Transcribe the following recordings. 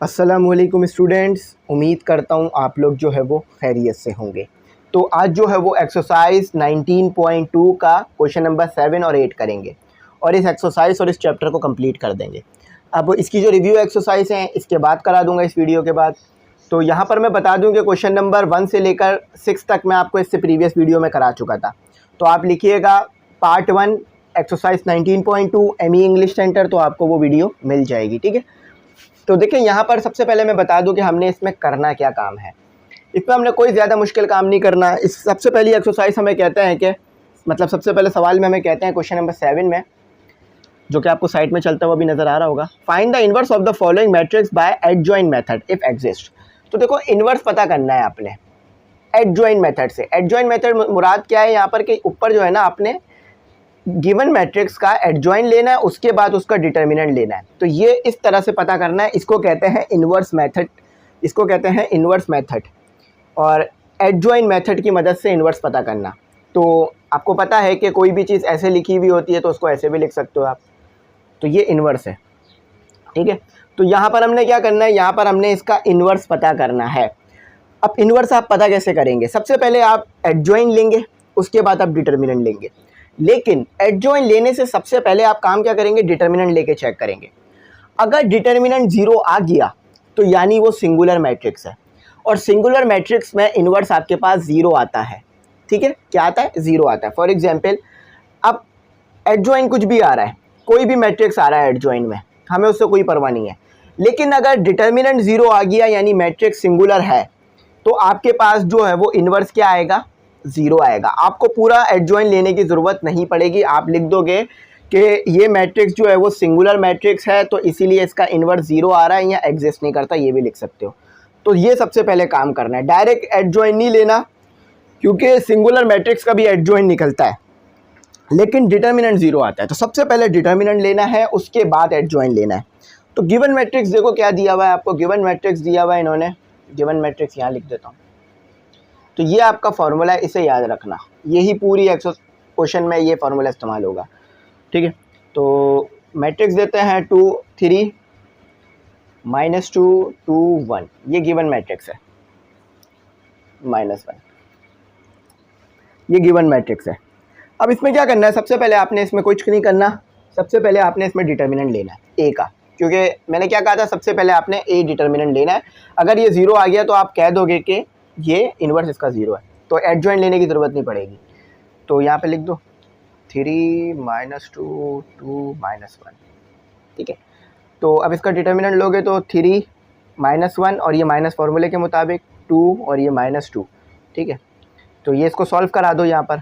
अस्सलामुअलैकुम स्टूडेंट्स, उम्मीद करता हूँ आप लोग जो है वो खैरियत से होंगे। तो आज जो है वो एक्सरसाइज 19.2 का क्वेश्चन नंबर 7 और 8 करेंगे और इस एक्सरसाइज और इस चैप्टर को कंप्लीट कर देंगे। अब इसकी जो रिव्यू एक्सरसाइज है इसके बाद करा दूंगा इस वीडियो के बाद। तो यहाँ पर मैं बता दूँ कि क्वेश्चन नंबर 1 से लेकर 6 तक मैं आपको इससे प्रीवियस वीडियो में करा चुका था। तो आप लिखिएगा part 1 exercise 19.2 ME English centre, तो आपको वो वीडियो मिल जाएगी। ठीक है, तो देखिए यहाँ पर सबसे पहले मैं बता दूं कि हमने इसमें करना क्या काम है। इसमें हमने कोई ज़्यादा मुश्किल काम नहीं करना। इस सबसे पहली एक्सरसाइज हमें कहते हैं कि मतलब सबसे पहले सवाल में हमें कहते हैं क्वेश्चन नंबर 7 में, जो कि आपको साइड में चलता हुआ भी नज़र आ रहा होगा, find the inverse of the following matrix bye adjoint method if exist. तो देखो इनवर्स पता करना है आपने एडजॉइंट मेथड से। एडजॉइंट मेथड मुराद क्या है यहाँ पर कि ऊपर जो है ना आपने गिवन मैट्रिक्स का एडजॉइंट लेना है, उसके बाद उसका डिटर्मिनेंट लेना है। तो ये इस तरह से पता करना है, इसको कहते हैं इन्वर्स मेथड, इसको कहते हैं इन्वर्स मेथड। और एडजॉइंट मेथड की मदद से इन्वर्स पता करना। तो आपको पता है कि कोई भी चीज़ ऐसे लिखी हुई होती है तो उसको ऐसे भी लिख सकते हो आप। तो ये इन्वर्स है। ठीक है, तो यहाँ पर हमने क्या करना है, यहाँ पर हमने इसका इन्वर्स पता करना है। अब इन्वर्स आप पता कैसे करेंगे? सबसे पहले आप एडजॉइंट लेंगे, उसके बाद आप डिटर्मिनेंट लेंगे। लेकिन एडजॉइंट लेने से सबसे पहले आप काम क्या करेंगे, डिटर्मिनेंट लेके चेक करेंगे। अगर डिटर्मिनेंट 0 आ गया तो यानी वो सिंगुलर मैट्रिक्स है, और सिंगुलर मैट्रिक्स में इन्वर्स आपके पास 0 आता है। ठीक है, क्या आता है? 0 आता है। फॉर एग्जांपल अब एडजॉइंट कुछ भी आ रहा है, कोई भी मैट्रिक्स आ रहा है एडजॉइंट में, हमें उससे कोई परवाह नहीं है। लेकिन अगर डिटर्मिनेंट 0 आ गया यानी मैट्रिक्स सिंगुलर है, तो आपके पास जो है वो इन्वर्स क्या आएगा? 0 आएगा। आपको पूरा एडजॉइंट लेने की ज़रूरत नहीं पड़ेगी। आप लिख दोगे कि ये मैट्रिक्स जो है वो सिंगुलर मैट्रिक्स है, तो इसीलिए इसका इन्वर्स 0 आ रहा है या एग्जिस्ट नहीं करता, ये भी लिख सकते हो। तो ये सबसे पहले काम करना है, डायरेक्ट एडजॉइंट नहीं लेना, क्योंकि सिंगुलर मैट्रिक्स का भी एडजॉइंट निकलता है लेकिन डिटर्मिनेंट 0 आता है। तो सबसे पहले डिटर्मिनेंट लेना है, उसके बाद एडजॉइंट लेना है। तो गिवन मैट्रिक्स देखो क्या दिया हुआ है आपको, गिवन मैट्रिक्स दिया हुआ है इन्होंने, गिवन मैट्रिक्स यहाँ लिख देता हूँ। तो ये आपका फार्मूला है, इसे याद रखना, यही पूरी क्वेश्चन में ये फार्मूला इस्तेमाल होगा। ठीक है, तो मैट्रिक्स देते हैं 2 3 -2 2 1, ये गिवन मैट्रिक्स है। -1 ये गिवन मैट्रिक्स है। अब इसमें क्या करना है, सबसे पहले आपने इसमें कुछ नहीं करना, सबसे पहले आपने इसमें डिटर्मिनेंट लेना है ए का, क्योंकि मैंने क्या कहा था, सबसे पहले आपने ए डिटर्मिनेंट लेना है। अगर ये 0 आ गया तो आप कह दोगे कि ये इन्वर्स इसका 0 है, तो एडजॉइंट लेने की ज़रूरत नहीं पड़ेगी। तो यहाँ पे लिख दो 3 -2 2 -1। ठीक है, तो अब इसका डिटर्मिनेंट लोगे तो 3 -1 और ये माइनस फार्मूले के मुताबिक 2 और ये -2। ठीक है, तो ये इसको सॉल्व करा दो, यहाँ पर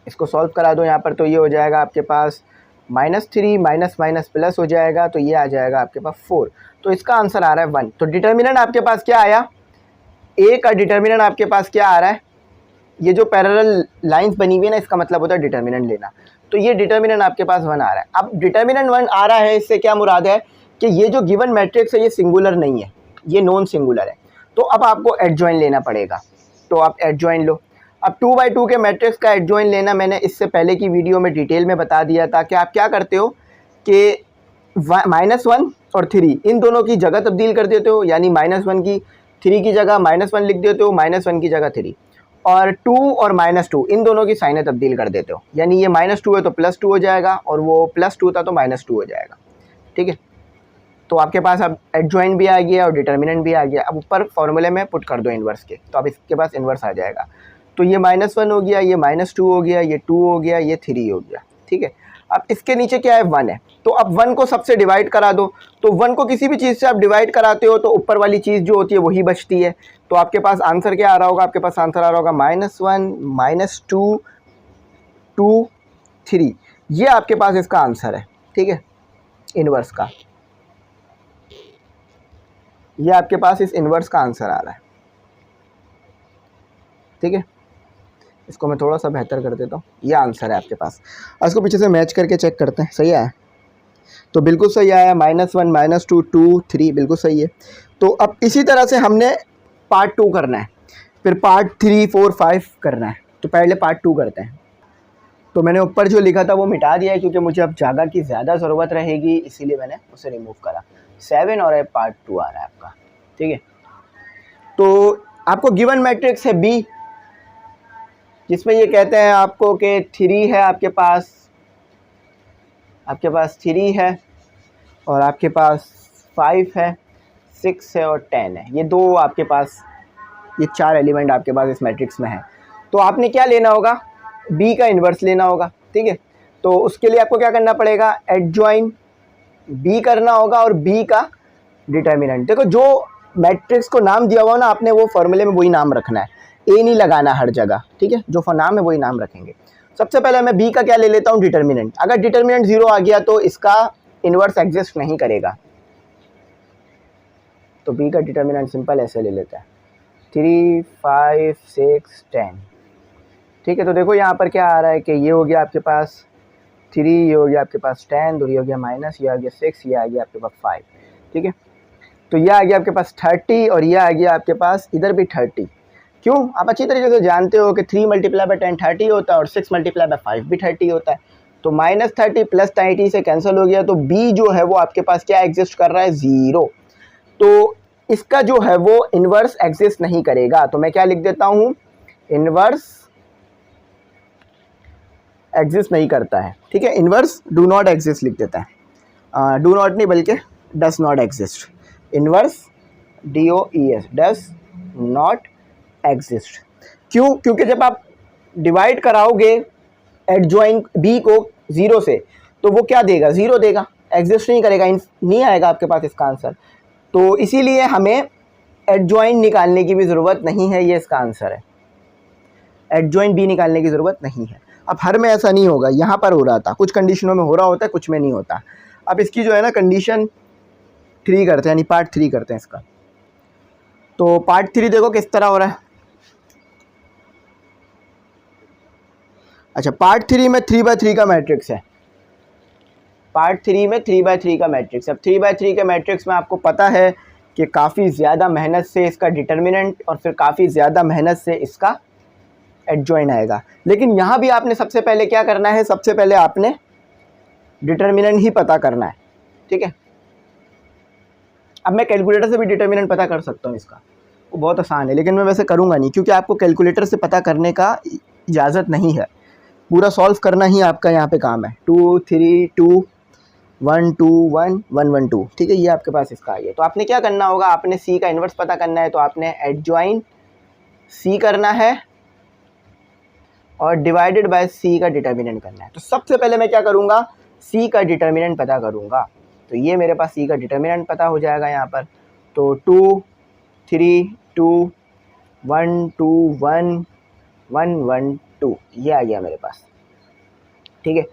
इसको सॉल्व करा दो यहाँ पर। तो ये हो जाएगा आपके पास -3 माइनस माइनस प्लस हो जाएगा, तो ये आ जाएगा आपके पास 4। तो इसका आंसर आ रहा है 1। तो डिटर्मिनेंट आपके पास क्या आया, ए का डिटर्मिनेंट आपके पास क्या आ रहा है, ये जो पैरेलल लाइंस बनी हुई है ना, इसका मतलब होता है डिटर्मिनेंट लेना। तो ये डिटर्मिनेंट आपके पास 1 आ रहा है। अब डिटर्मिनेंट 1 आ रहा है, इससे क्या मुराद है कि ये जो गिवन मैट्रिक्स है ये सिंगुलर नहीं है, ये नॉन सिंगुलर है। तो अब आपको एडजॉइंट लेना पड़ेगा, तो आप एडजॉइंट लो। अब 2/2 के मैट्रिक्स का एडजॉइंट लेना मैंने इससे पहले की वीडियो में डिटेल में बता दिया था कि आप क्या करते हो कि -1 और 3 इन दोनों की जगह तब्दील कर देते हो, यानी -1 की 3 की जगह -1 लिख देते हो, -1 की जगह 3, और 2 और -2 इन दोनों की साइनें तब्दील कर देते हो, यानी ये -2 है तो +2 हो जाएगा, और वो +2 था तो -2 हो जाएगा। ठीक है, तो आपके पास अब एडजॉइंट भी आ गया और डिटर्मिनेंट भी आ गया। अब ऊपर फॉर्मूले में पुट कर दो इन्वर्स के, तो अब इसके पास इन्वर्स आ जाएगा। तो ये -1 हो गया, ये -2 हो गया, ये 2 हो गया, ये 3 हो गया। ठीक है, अब इसके नीचे क्या है, 1 है। तो अब 1 को सबसे डिवाइड करा दो। तो 1 को किसी भी चीज़ से आप डिवाइड कराते हो तो ऊपर वाली चीज़ जो होती है वही बचती है। तो आपके पास आंसर क्या आ रहा होगा, आपके पास आंसर आ रहा होगा -1 -2 2 3। ये आपके पास इसका आंसर है। ठीक है, इन्वर्स का, ये आपके पास इस इन्वर्स का आंसर आ रहा है। ठीक है, इसको मैं थोड़ा सा बेहतर कर देता हूँ, ये आंसर है आपके पास। इसको पीछे से मैच करके चेक करते हैं, सही आया? तो बिल्कुल सही आया, -1 -2 2 3 बिल्कुल सही है। तो अब इसी तरह से हमने पार्ट 2 करना है, फिर पार्ट 3 4 5 करना है। तो पहले पार्ट 2 करते हैं। तो मैंने ऊपर जो लिखा था वो मिटा दिया है, क्योंकि मुझे अब जगह की ज़्यादा ज़रूरत रहेगी, इसीलिए मैंने उसे रिमूव करा। 7 और पार्ट 2 आ रहा है आपका, ठीक है। तो आपको गिवन मैट्रिक्स है बी, जिसमें ये कहते हैं आपको कि 3 है आपके पास 3 है और आपके पास 5 है, 6 है और 10 है। ये दो आपके पास, ये 4 एलिमेंट आपके पास इस मैट्रिक्स में है। तो आपने क्या लेना होगा, बी का इन्वर्स लेना होगा, ठीक है। तो उसके लिए आपको क्या करना पड़ेगा, एडजॉइन बी करना होगा और बी का डिटर्मिनेंट। देखो जो मैट्रिक्स को नाम दिया हुआ ना आपने, वो फॉर्मूले में वही नाम रखना है, ए नहीं लगाना हर जगह, ठीक है। जो नाम है वही नाम रखेंगे। सबसे पहले मैं बी का क्या ले लेता हूँ, डिटर्मिनेंट। अगर डिटर्मिनेंट 0 आ गया तो इसका इन्वर्स एग्जिस्ट नहीं करेगा। तो बी का डिटर्मिनेंट सिंपल ऐसे ले लेता है 3, 5, 6, 10, ठीक है। तो देखो यहाँ पर क्या आ रहा है कि ये हो गया आपके पास 3, ये हो गया आपके पास 10, तो ये हो गया माइनस, ये आ गया 6, ये आ गया आपके पास 5, ठीक है। तो ये आ गया आपके पास 30 और ये आ गया आपके पास इधर भी 30। क्यों, आप अच्छी तरीके से जानते हो कि 3 मल्टीप्लाई बाय 10 30 होता है और 6 मल्टीप्लाई बाय 5 भी 30 होता है। तो -30 प्लस 30 से कैंसिल हो गया, तो बी जो है वो आपके पास क्या एग्जिस्ट कर रहा है, 0। तो इसका जो है वो इन्वर्स एग्जिस्ट नहीं करेगा। तो मैं क्या लिख देता हूँ, इन्वर्स एग्जिस्ट नहीं करता है, ठीक है। इन्वर्स डू नॉट एग्जिस्ट लिख देता है, डू नॉट नहीं बल्कि does not exist. Inverse DOES does not exist. क्यों, क्योंकि जब आप डिवाइड कराओगे एडजॉइन बी को 0 से तो वो क्या देगा, 0 देगा, एग्जिस्ट नहीं करेगा, नहीं आएगा आपके पास इसका आंसर। तो इसीलिए हमें एडजॉइन निकालने की भी ज़रूरत नहीं है, ये इसका आंसर है। एडजॉइन बी निकालने की ज़रूरत नहीं है। अब हर में ऐसा नहीं होगा, यहाँ पर हो रहा था, कुछ कंडीशनों में हो रहा होता है, कुछ में नहीं होता। अब इसकी जो है ना कंडीशन 3 करते हैं, यानी पार्ट 3 करते हैं इसका। तो पार्ट 3 देखो किस तरह हो रहा है। अच्छा, पार्ट 3 में 3/3 का मैट्रिक्स है। पार्ट 3 में 3/3 का मैट्रिक्स। अब 3/3 के मैट्रिक्स में आपको पता है कि काफ़ी ज़्यादा मेहनत से इसका डिटर्मिनेंट और फिर काफ़ी ज़्यादा मेहनत से इसका एडजॉइन आएगा। लेकिन यहाँ भी आपने सबसे पहले क्या करना है, सबसे पहले आपने डिटर्मिनेंट ही पता करना है, ठीक है। अब मैं कैलकुलेटर से भी डिटर्मिनेंट पता कर सकता हूँ इसका, वो बहुत आसान है, लेकिन मैं वैसे करूँगा नहीं क्योंकि आपको कैलकुलेटर से पता करने का इजाज़त नहीं है। पूरा सॉल्व करना ही आपका यहाँ पे काम है। 2 3 2 1 2 1 1 1 2, ठीक है। ये आपके पास इसका आ गया। तो आपने क्या करना होगा, आपने सी का इन्वर्स पता करना है, तो आपने एडजॉइन सी करना है और डिवाइडेड बाय सी का डिटर्मिनेंट करना है। तो सबसे पहले मैं क्या करूँगा, सी का डिटर्मिनेंट पता करूँगा। तो ये मेरे पास सी का डिटर्मिनेंट पता हो जाएगा यहाँ पर। तो 2 3 2 1 2 1 1 1 2, ये आ गया मेरे पास, ठीक है।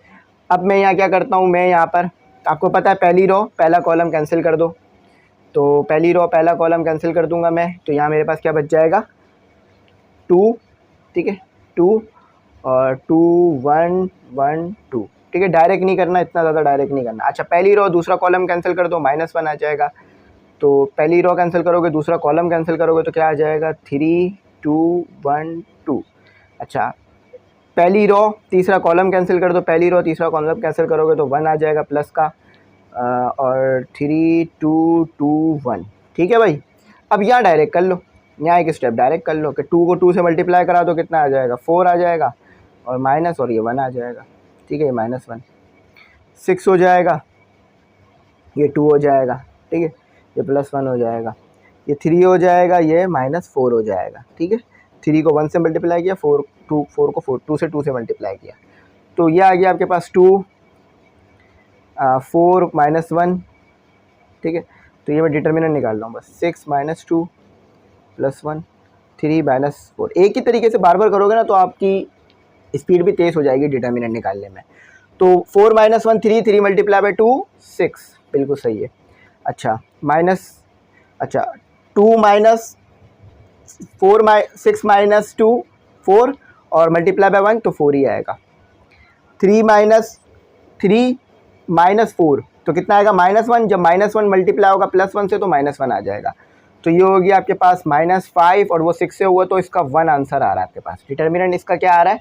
अब मैं यहाँ क्या करता हूँ, मैं यहाँ पर आपको पता है पहली रो पहला कॉलम कैंसिल कर दो। तो पहली रो पहला कॉलम कैंसिल कर दूंगा मैं, तो यहाँ मेरे पास क्या बच जाएगा, 2, ठीक है, 2 और 2 1 1 2, ठीक है। डायरेक्ट नहीं करना, इतना ज़्यादा डायरेक्ट नहीं करना। अच्छा, पहली रो दूसरा कॉलम कैंसिल कर दो, -1 आ जाएगा। तो पहली रो कैंसिल करोगे, दूसरा कॉलम कैंसिल करोगे, तो क्या आ जाएगा, 3 2 1 2। अच्छा, पहली रो तीसरा कॉलम कैंसिल कर दो, पहली रो तीसरा कॉलम कैंसिल करोगे तो 1 आ जाएगा प्लस का, और 3 2 2 1, ठीक है भाई। अब यहाँ डायरेक्ट कर लो, यहाँ एक स्टेप डायरेक्ट कर लो कि 2 को 2 से मल्टीप्लाई करा दो, कितना आ जाएगा, 4 आ जाएगा, और माइनस और ये 1 आ जाएगा, ठीक है। ये -1 6 हो जाएगा, ये 2 हो जाएगा, ठीक है, ये +1 हो जाएगा, ये 3 हो जाएगा, ये -4 हो जाएगा, ठीक है। 3 को 1 से मल्टीप्लाई किया, 4 को 2 से 2 से मल्टीप्लाई किया, तो ये आ गया आपके पास 2 4 -1, ठीक है। तो ये मैं डिटर्मिनेंट निकाल रहा हूँ बस, 6 - 2 + 1 3 -4। एक ही तरीके से बार बार करोगे ना तो आपकी स्पीड भी तेज़ हो जाएगी डिटर्मिनेंट निकालने में। तो 4 - 1 3, 3 मल्टीप्लाई बाई 2 6, बिल्कुल सही है। अच्छा, 2 माइनस 6 - 2 4 और मल्टीप्लाई बाय 1 तो 4 ही आएगा। 3 - 4 तो कितना आएगा, -1। जब -1 मल्टीप्लाई होगा +1 से तो -1 आ जाएगा। तो ये हो गया आपके पास -5 और वो 6 से हुआ तो इसका 1 आंसर आ रहा है आपके पास। डिटर्मिनेंट इसका क्या आ रहा है,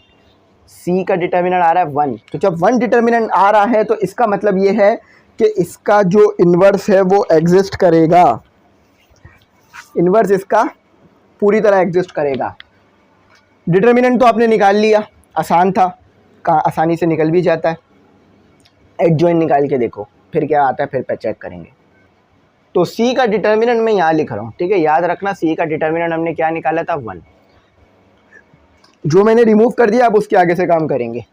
सी का डिटर्मिनेंट आ रहा है 1। तो जब 1 डिटर्मिनेंट आ रहा है तो इसका मतलब ये है कि इसका जो इन्वर्स है वो एग्जिस्ट करेगा, इन्वर्स इसका पूरी तरह एग्जिस्ट करेगा। डिटर्मिनेंट तो आपने निकाल लिया, आसान था, आसानी से निकल भी जाता है। एडजॉइंट निकाल के देखो फिर क्या आता है, फिर पे चेक करेंगे। तो सी का डिटर्मिनेंट मैं यहाँ लिख रहा हूँ, ठीक है, याद रखना सी का डिटर्मिनेंट हमने क्या निकाला था, 1। जो मैंने रिमूव कर दिया अब उसके आगे से काम करेंगे।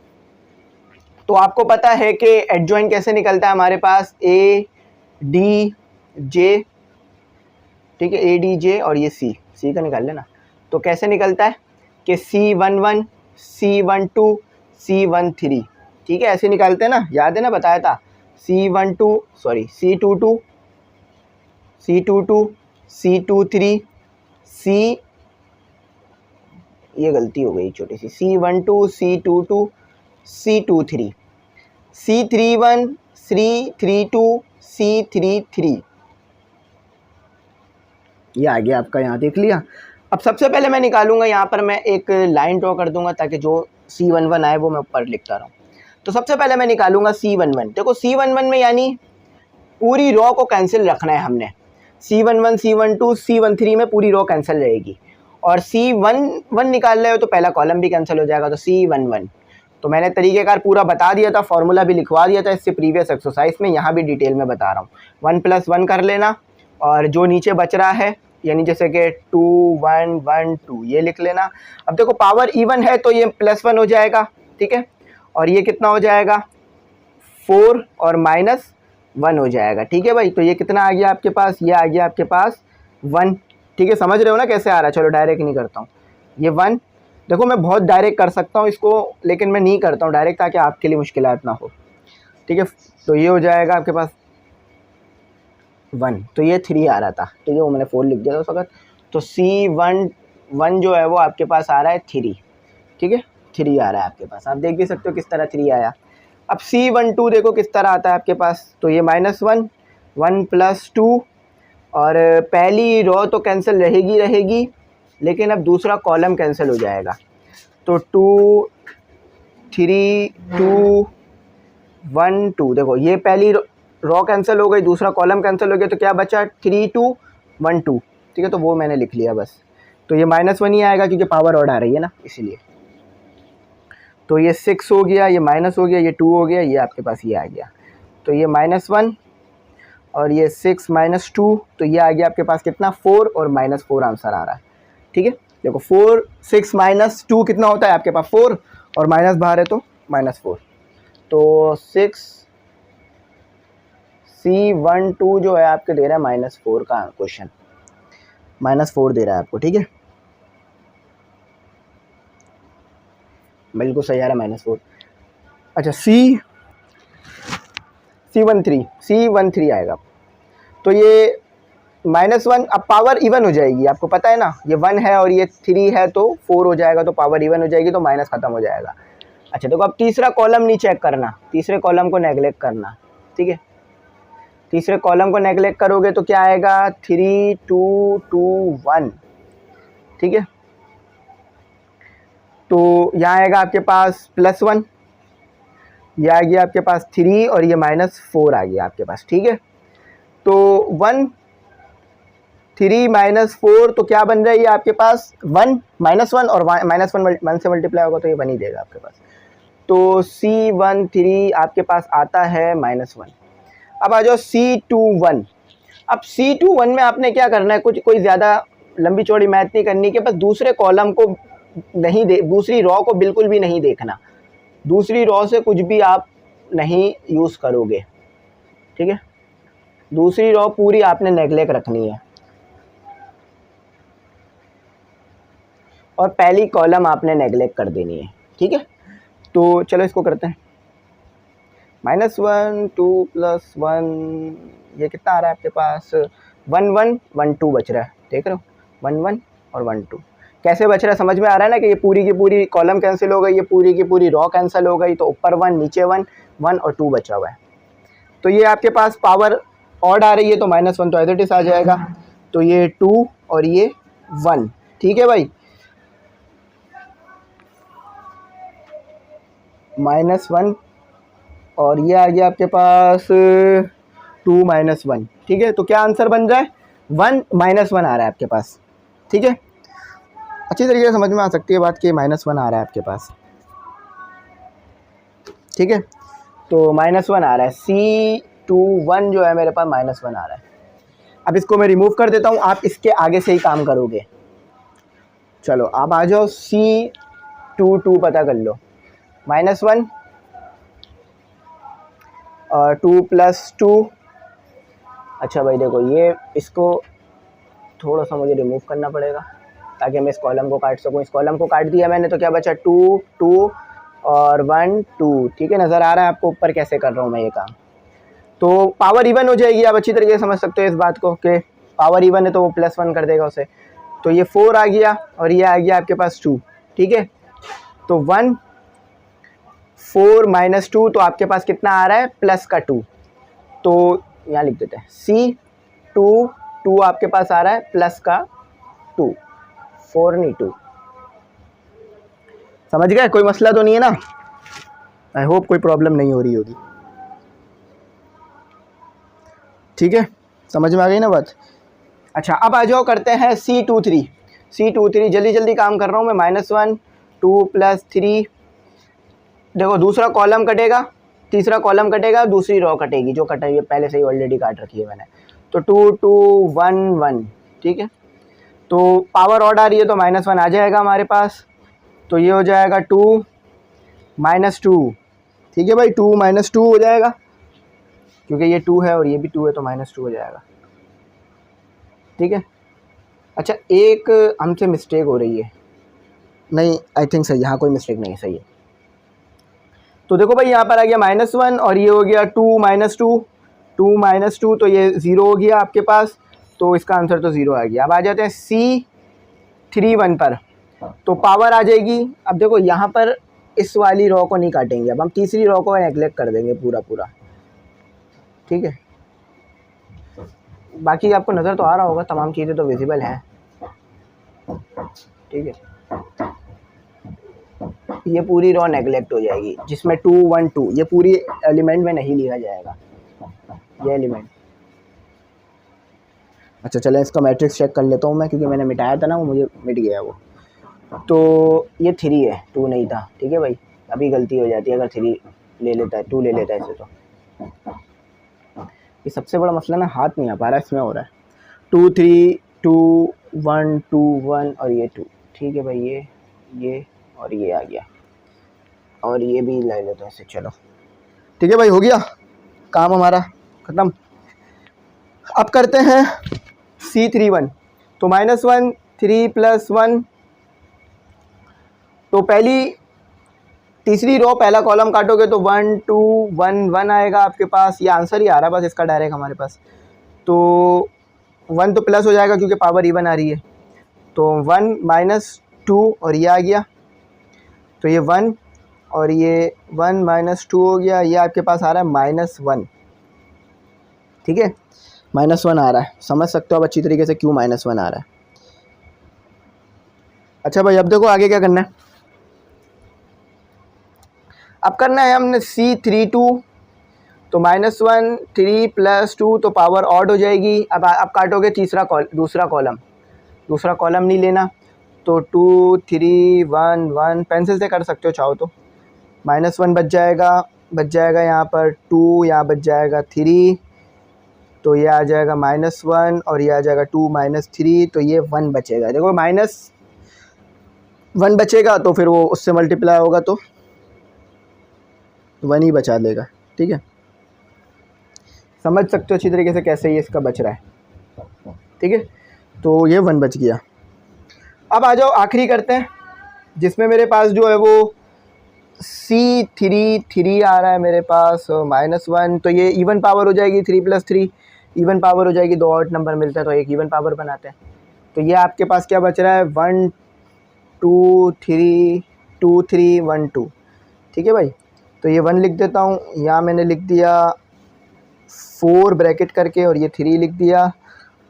तो आपको पता है कि एडजॉइंट कैसे निकलता है हमारे पास, ए डी जे, ठीक है, ए डी जे और ये सी का निकाल लेना। तो कैसे निकलता है कि C11 C12 C13, ठीक है, ऐसे निकालते हैं ना, याद है ना, बताया था। C22 C23 ये गलती हो गई छोटी सी, C12 C22 C23 C31 C32 C33, ये आ गया आपका, यहाँ देख लिया। अब सबसे पहले मैं निकालूंगा, यहाँ पर मैं एक लाइन ड्रॉ कर दूंगा ताकि जो C11 आए वो मैं ऊपर लिखता रहूँ। तो सबसे पहले मैं निकालूंगा C11। देखो C11 में यानी पूरी रो को कैंसिल रखना है हमने, C11 C12 C13 में पूरी रो कैंसिल रहेगी, और C11 निकाल रहे हो तो पहला कॉलम भी कैंसिल हो जाएगा, तो C11। तो मैंने तरीक़ेकार पूरा बता दिया था, फॉर्मूला भी लिखवा दिया था इससे प्रीवियस एक्सरसाइज में, यहाँ भी डिटेल में बता रहा हूँ। 1 + 1 कर लेना, और जो नीचे बच रहा है यानी जैसे कि 2 1 1 2 ये लिख लेना। अब देखो पावर इवन है तो ये +1 हो जाएगा, ठीक है, और ये कितना हो जाएगा, 4 और -1 हो जाएगा, ठीक है भाई। तो ये कितना आ गया आपके पास, ये आ गया आपके पास 1, ठीक है, समझ रहे हो ना कैसे आ रहा है। चलो डायरेक्ट नहीं करता हूँ, ये 1, देखो मैं बहुत डायरेक्ट कर सकता हूँ इसको, लेकिन मैं नहीं करता हूँ डायरेक्ट ताकि आपके लिए मुश्किलात ना हो, ठीक है। तो ये हो जाएगा आपके पास 1, तो ये 3 आ रहा था, ठीक है, वो मैंने 4 लिख दिया था उस वक्त। तो C11 जो है वो आपके पास आ रहा है 3, ठीक है, 3 आ रहा है आपके पास, आप देख भी सकते हो किस तरह 3 आया। अब C12 देखो किस तरह आता है आपके पास, तो ये -1 1 + 2, और पहली रो तो कैंसिल रहेगी, लेकिन अब दूसरा कॉलम कैंसिल हो जाएगा। तो 2 3 2 1 2, देखो ये पहली रो कैंसिल हो गई, दूसरा कॉलम कैंसिल हो गया, तो क्या बचा 3 2 1 2, ठीक है, तो वो मैंने लिख लिया बस। तो ये -1 ही आएगा क्योंकि पावर ऑड आ रही है ना, इसीलिए। तो ये 6 हो गया, ये माइनस हो गया, ये 2 हो गया, ये आपके पास ये आ गया। तो ये -1 और ये 6 - 2, तो ये आ गया आपके पास कितना, 4 और -4 आंसर आ रहा है, ठीक है। देखो 4 6 - 2 कितना होता है आपके पास 4, और माइनस बाहर है तो -4, तो 6 C12 जो है आपके दे रहा है -4 का क्वेश्चन, -4 दे रहा है आपको, ठीक है, बिल्कुल सही आ रहा है -4। अच्छा C13 आएगा, तो ये -1, अब पावर इवन हो जाएगी, आपको पता है ना, ये 1 है और ये 3 है तो 4 हो जाएगा, तो पावर इवन हो जाएगी, तो माइनस ख़त्म हो जाएगा। अच्छा देखो अब तीसरा कॉलम नहीं चेक करना, तीसरे कॉलम को नेगलेक्ट करना, ठीक है, तीसरे कॉलम को नेगलेक्ट करोगे तो क्या आएगा, 3 2 2 1, ठीक है। तो यहाँ आएगा आपके पास +1, यह आ गया आपके पास 3 और ये -4 आ गया आपके पास, ठीक है। तो 1 3 - 4 तो क्या बन रहा है ये आपके पास 1 -1, और -1 से मल्टीप्लाई होगा तो ये 1 ही देगा आपके पास। तो C13 आपके पास आता है -1। अब आ जाओ C21। अब C21 में आपने क्या करना है, कोई ज़्यादा लंबी चौड़ी मैथ नहीं करनी, कि बस दूसरे कॉलम को नहीं दूसरी रो को बिल्कुल भी नहीं देखना, दूसरी रो से कुछ भी आप नहीं यूज़ करोगे, ठीक है, दूसरी रो पूरी आपने नेगलेक्ट रखनी है, और पहली कॉलम आपने नेगलेक्ट कर देनी है, ठीक है। तो चलो इसको करते हैं, -1 2 + 1, ये कितना आ रहा है आपके पास, 1 1 1 2 बच रहा है, देख रहे हो 1 1 और 1 2 कैसे बच रहा है, समझ में आ रहा है ना, कि ये पूरी की पूरी कॉलम कैंसिल हो गई, ये पूरी की पूरी रो कैंसिल हो गई, तो ऊपर 1 नीचे 1 1 और 2 बचा हुआ है। तो ये आपके पास पावर ऑड आ रही है तो -1 तो एज इट इज आ जाएगा, तो ये 2 और ये 1, ठीक है भाई, -1 और ये आ गया आपके पास 2 - 1। ठीक है, तो क्या आंसर बन रहा है? 1 - 1 आ रहा है आपके पास। ठीक है, अच्छी तरीके से समझ में आ सकती है बात कि -1 आ रहा है आपके पास। ठीक है, तो -1 आ रहा है, C21 जो है मेरे पास -1 आ रहा है। अब इसको मैं रिमूव कर देता हूँ, आप इसके आगे से ही काम करोगे। चलो आप आ जाओ, C22 पता कर लो, -1 और 2 + 2। अच्छा भाई देखो, ये इसको थोड़ा सा मुझे रिमूव करना पड़ेगा ताकि मैं इस कॉलम को काट सकूँ। इस कॉलम को काट दिया मैंने, तो क्या बचा? 2 2 और 1 2। ठीक है, नज़र आ रहा है आपको ऊपर कैसे कर रहा हूँ मैं ये काम? तो पावर इवन हो जाएगी। आप अच्छी तरीके से समझ सकते हो इस बात को कि पावर इवन है तो वो +1 कर देगा उसे। तो ये 4 आ गया और ये आ गया आपके पास 2। ठीक है, तो 1 4 - 2, तो आपके पास कितना आ रहा है? प्लस का 2। तो यहाँ लिख देते हैं, C2 आपके पास आ रहा है प्लस का 2, 4 नहीं 2। समझ गए? कोई मसला तो नहीं है ना? आई होप कोई प्रॉब्लम नहीं हो रही होगी। ठीक है, समझ में आ गई ना बात? अच्छा, अब आ जाओ करते हैं C23। जल्दी जल्दी काम कर रहा हूँ मैं। -1 2 + 3। देखो दूसरा कॉलम कटेगा, तीसरा कॉलम कटेगा, दूसरी रो कटेगी, जो कटा ये पहले से ही ऑलरेडी काट रखी है मैंने। तो 2 2 1 1। ठीक है, तो पावर ऑड आ रही है तो -1 आ जाएगा हमारे पास। तो ये हो जाएगा 2 - 2। ठीक है भाई, 2 - 2 हो जाएगा, क्योंकि ये 2 है और ये भी 2 है, तो -2 हो जाएगा। ठीक है, अच्छा एक हमसे मिस्टेक हो रही है। नहीं, आई थिंक सही, यहाँ कोई मिस्टेक नहीं है, सही है। तो देखो भाई, यहाँ पर आ गया -1 और ये हो गया 2 - 2। 2 - 2 तो ये 0 हो गया आपके पास, तो इसका आंसर तो 0 आ गया। अब आ जाते हैं C31 पर, तो पावर आ जाएगी। अब देखो यहाँ पर इस वाली रो को नहीं काटेंगे, अब हम तीसरी रो को नेगलेक्ट कर देंगे पूरा। ठीक है, बाकी आपको नज़र तो आ रहा होगा, तमाम चीज़ें तो विजिबल हैं। ठीक है, ये पूरी रो नेगलेक्ट हो जाएगी जिसमें 2 1 2, ये पूरी एलिमेंट में नहीं लिया जाएगा, ये एलिमेंट। अच्छा चलें, इसका मैट्रिक्स चेक कर लेता हूँ मैं, क्योंकि मैंने मिटाया था ना, वो मुझे मिट गया वो। तो ये 3 है, 2 नहीं था। ठीक है भाई, अभी गलती हो जाती है अगर 3 ले लेता है, 2 ले लेता है ऐसे। तो ये सबसे बड़ा मसला ना, हाथ नहीं आ पा रहा है, इसमें हो रहा है 2 3 2 1 2 1 और ये 2। ठीक है भाई, ये और ये आ गया, और ये भी ले लेते हैं ऐसे। चलो ठीक है भाई, हो गया काम हमारा ख़त्म। अब करते हैं C31। तो -1 3 + 1, तो तीसरी रो पहला कॉलम काटोगे तो 1 2 1 1 आएगा आपके पास। ये आंसर ही आ रहा है बस इसका डायरेक्ट हमारे पास। तो 1 तो प्लस हो जाएगा क्योंकि पावर इवन आ रही है, तो 1 - 2 और ये आ गया, तो ये 1 और ये 1 - 2 हो गया। ये आपके पास आ रहा है -1। ठीक है, -1 आ रहा है, समझ सकते हो आप अच्छी तरीके से क्यों -1 आ रहा है। अच्छा भाई, अब देखो आगे क्या करना है। अब करना है हमने C32। तो -1 3 + 2, तो पावर ऑड हो जाएगी। अब काटोगे दूसरा कॉलम नहीं लेना, तो 2 3 1 1 पेंसिल से कर सकते हो चाहो तो। -1 बच जाएगा यहाँ पर 2, यहाँ बच जाएगा 3, तो ये आ जाएगा -1 और ये आ जाएगा 2 - 3, तो ये 1 बचेगा। देखो -1 बचेगा तो फिर वो उससे मल्टीप्लाई होगा तो 1 ही बचा देगा। ठीक है, समझ सकते हो अच्छी तरीके से कैसे ये इसका बच रहा है। ठीक है, तो ये 1 बच गया। अब आ जाओ आखिरी करते हैं, जिसमें मेरे पास जो है वो C33 आ रहा है मेरे पास, -1, तो ये इवन पावर हो जाएगी। 3 + 3 इवन पावर हो जाएगी, 2 ऑड नंबर मिलता है तो एक इवन पावर बनाते हैं। तो ये आपके पास क्या बच रहा है? 1 2 3 2 3 1 2। ठीक है भाई, तो ये 1 लिख देता हूँ, यहाँ मैंने लिख दिया 4 ब्रैकेट करके और ये 3 लिख दिया।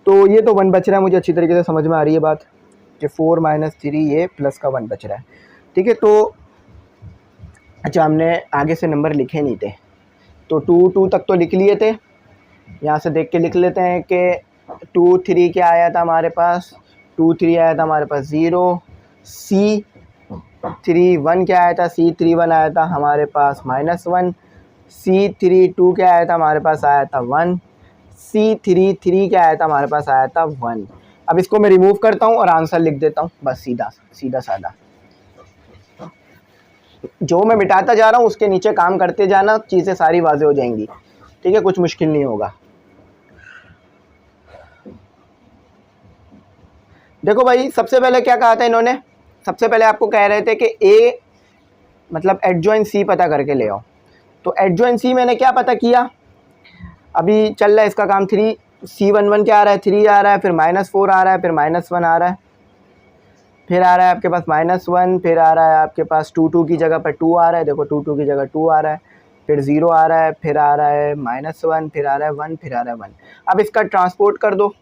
तो ये तो 1 बच रहा है, मुझे अच्छी तरीके से समझ में आ रही है बात कि 4 - 3 ये प्लस का 1 बच रहा है। ठीक है, तो अच्छा हमने आगे से नंबर लिखे नहीं थे, तो 2 2 तक तो लिख लिए थे, यहाँ से देख के लिख लेते हैं कि 2 3 क्या आया था हमारे पास, 2 3 आया था हमारे पास 0, C3 1 क्या आया था, C3 1 आया था हमारे पास -1, C3 2 क्या आया था हमारे पास आया था 1, C3 3 क्या आया था हमारे पास आया था 1। अब इसको मैं रिमूव करता हूँ और आंसर लिख देता हूँ, बस सीधा साधा। जो मैं मिटाता जा रहा हूँ उसके नीचे काम करते जाना, चीज़ें सारी वाज़ेह हो जाएंगी, ठीक है, कुछ मुश्किल नहीं होगा। देखो भाई, सबसे पहले क्या कहा था इन्होंने, सबसे पहले आपको कह रहे थे कि ए मतलब एडजॉइन सी पता करके ले आओ। तो एडजॉइन सी मैंने क्या पता किया, अभी चल रहा है इसका काम 3, C11 क्या आ रहा है 3 आ रहा है, फिर -4 आ रहा है, फिर -1 आ रहा है, फिर आ रहा है आपके पास -1, फिर आ रहा है आपके पास 2 2 की जगह पर 2 आ रहा है, देखो 2 2 की जगह 2 आ रहा है, फिर 0 आ रहा है, फिर आ रहा है -1, फिर आ रहा है 1, फिर आ रहा है 1। अब इसका ट्रांसपोर्ट कर दो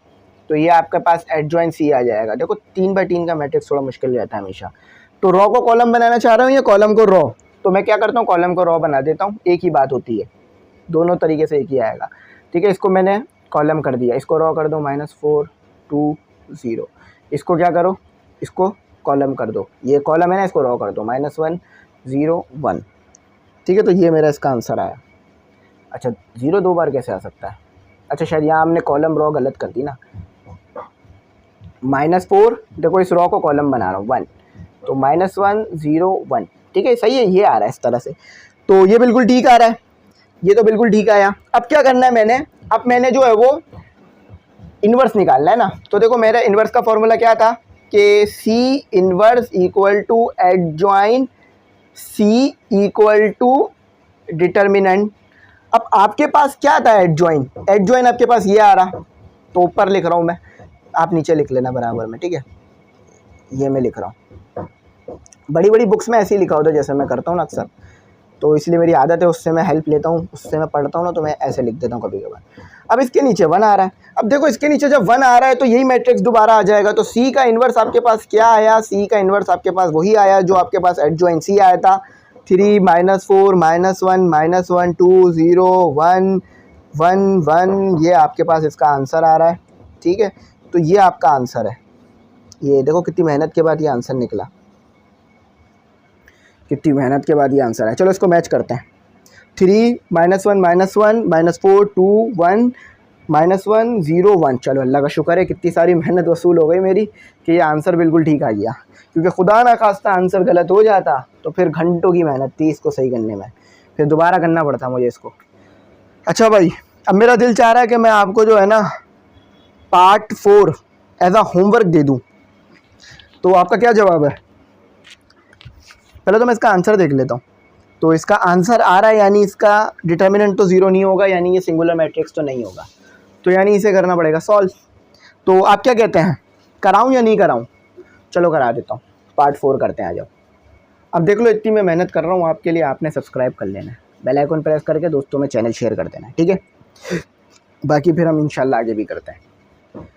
तो ये आपके पास एडजॉइन सी आ जाएगा। देखो 3/3 का मैट्रिक्स थोड़ा मुश्किल रहता है हमेशा। तो रॉ को कॉलम बनाना चाह रहा हूँ या कॉलम को रॉ, तो मैं क्या करता हूँ, कॉलम को रॉ बना देता हूँ, एक ही बात होती है, दोनों तरीके से एक ही आएगा, ठीक है। इसको मैंने कॉलम कर दिया, इसको रॉ कर दो, -4 2 0। इसको क्या करो, इसको कॉलम कर दो, ये कॉलम है ना, इसको रॉ कर दो, -1 0 1, ठीक है। तो ये मेरा इसका आंसर आया। अच्छा 0 2 बार कैसे आ सकता है, अच्छा शायद यहाँ हमने कॉलम रॉ गलत कर दी ना, -4, देखो इस रॉ को कॉलम बना रहा हूँ 1, तो -1 0 1, ठीक है, सही है, ये आ रहा है इस तरह से, तो ये बिल्कुल ठीक आ रहा है, ये तो बिल्कुल ठीक आया। अब क्या करना है मैंने, अब मैंने जो है वो इन्वर्स निकालना है ना। तो देखो मेरा इन्वर्स का फॉर्मूला क्या था कि C inverse equal to adjoint C equal to determinant. अब आपके पास क्या था, एडजॉइन, एडजॉइन आपके पास ये आ रहा, तो ऊपर लिख रहा हूँ मैं, आप नीचे लिख लेना बराबर में, ठीक है, ये मैं लिख रहा हूँ। बड़ी बड़ी बुक्स में ऐसे ही लिखा होता है जैसे मैं करता हूँ ना अक्सर, तो इसलिए मेरी आदत है, उससे मैं हेल्प लेता हूँ, उससे मैं पढ़ता हूँ ना, तो मैं ऐसे लिख देता हूँ कभी कभार। अब इसके नीचे 1 आ रहा है, अब देखो इसके नीचे जब 1 आ रहा है तो यही मैट्रिक्स दोबारा आ जाएगा। तो C का इन्वर्स आपके पास क्या आया, C का इन्वर्स आपके पास वही आया जो आपके पास एडजॉइन C आया था, 3 -4 -1 -1 2 0 1 1 1, ये आपके पास इसका आंसर आ रहा है, ठीक है। तो ये आपका आंसर है, ये देखो कितनी मेहनत के बाद ये आंसर निकला, कितनी मेहनत के बाद ये आंसर है। चलो इसको मैच करते हैं, 3 -1 -1 -4 2 1 -1 0 1। चलो अल्लाह का शुक्र है, कितनी सारी मेहनत वसूल हो गई मेरी कि ये आंसर बिल्कुल ठीक आ गया, क्योंकि खुदा ना खास्ता आंसर गलत हो जाता तो फिर घंटों की मेहनत थी इसको सही करने में, फिर दोबारा करना पड़ता मुझे इसको। अच्छा भाई, अब मेरा दिल चाह रहा है कि मैं आपको जो है ना पार्ट 4 एज आ होमवर्क दे दूँ, तो आपका क्या जवाब है? पहले तो मैं इसका आंसर देख लेता हूँ। तो इसका आंसर आ रहा है, यानी इसका डिटर्मिनेंट तो 0 नहीं होगा, यानी ये सिंगुलर मैट्रिक्स तो नहीं होगा, तो यानी इसे करना पड़ेगा सॉल्व। तो आप क्या कहते हैं, कराऊं या नहीं कराऊं? चलो करा देता हूँ, पार्ट 4 करते हैं, आ जाओ। अब देख लो इतनी मैं मेहनत कर रहा हूँ आपके लिए, आपने सब्सक्राइब कर लेना है, बेल आइकन प्रेस करके दोस्तों में चैनल शेयर कर देना है, ठीक है। बाकी फिर हम इंशाल्लाह आगे भी करते हैं।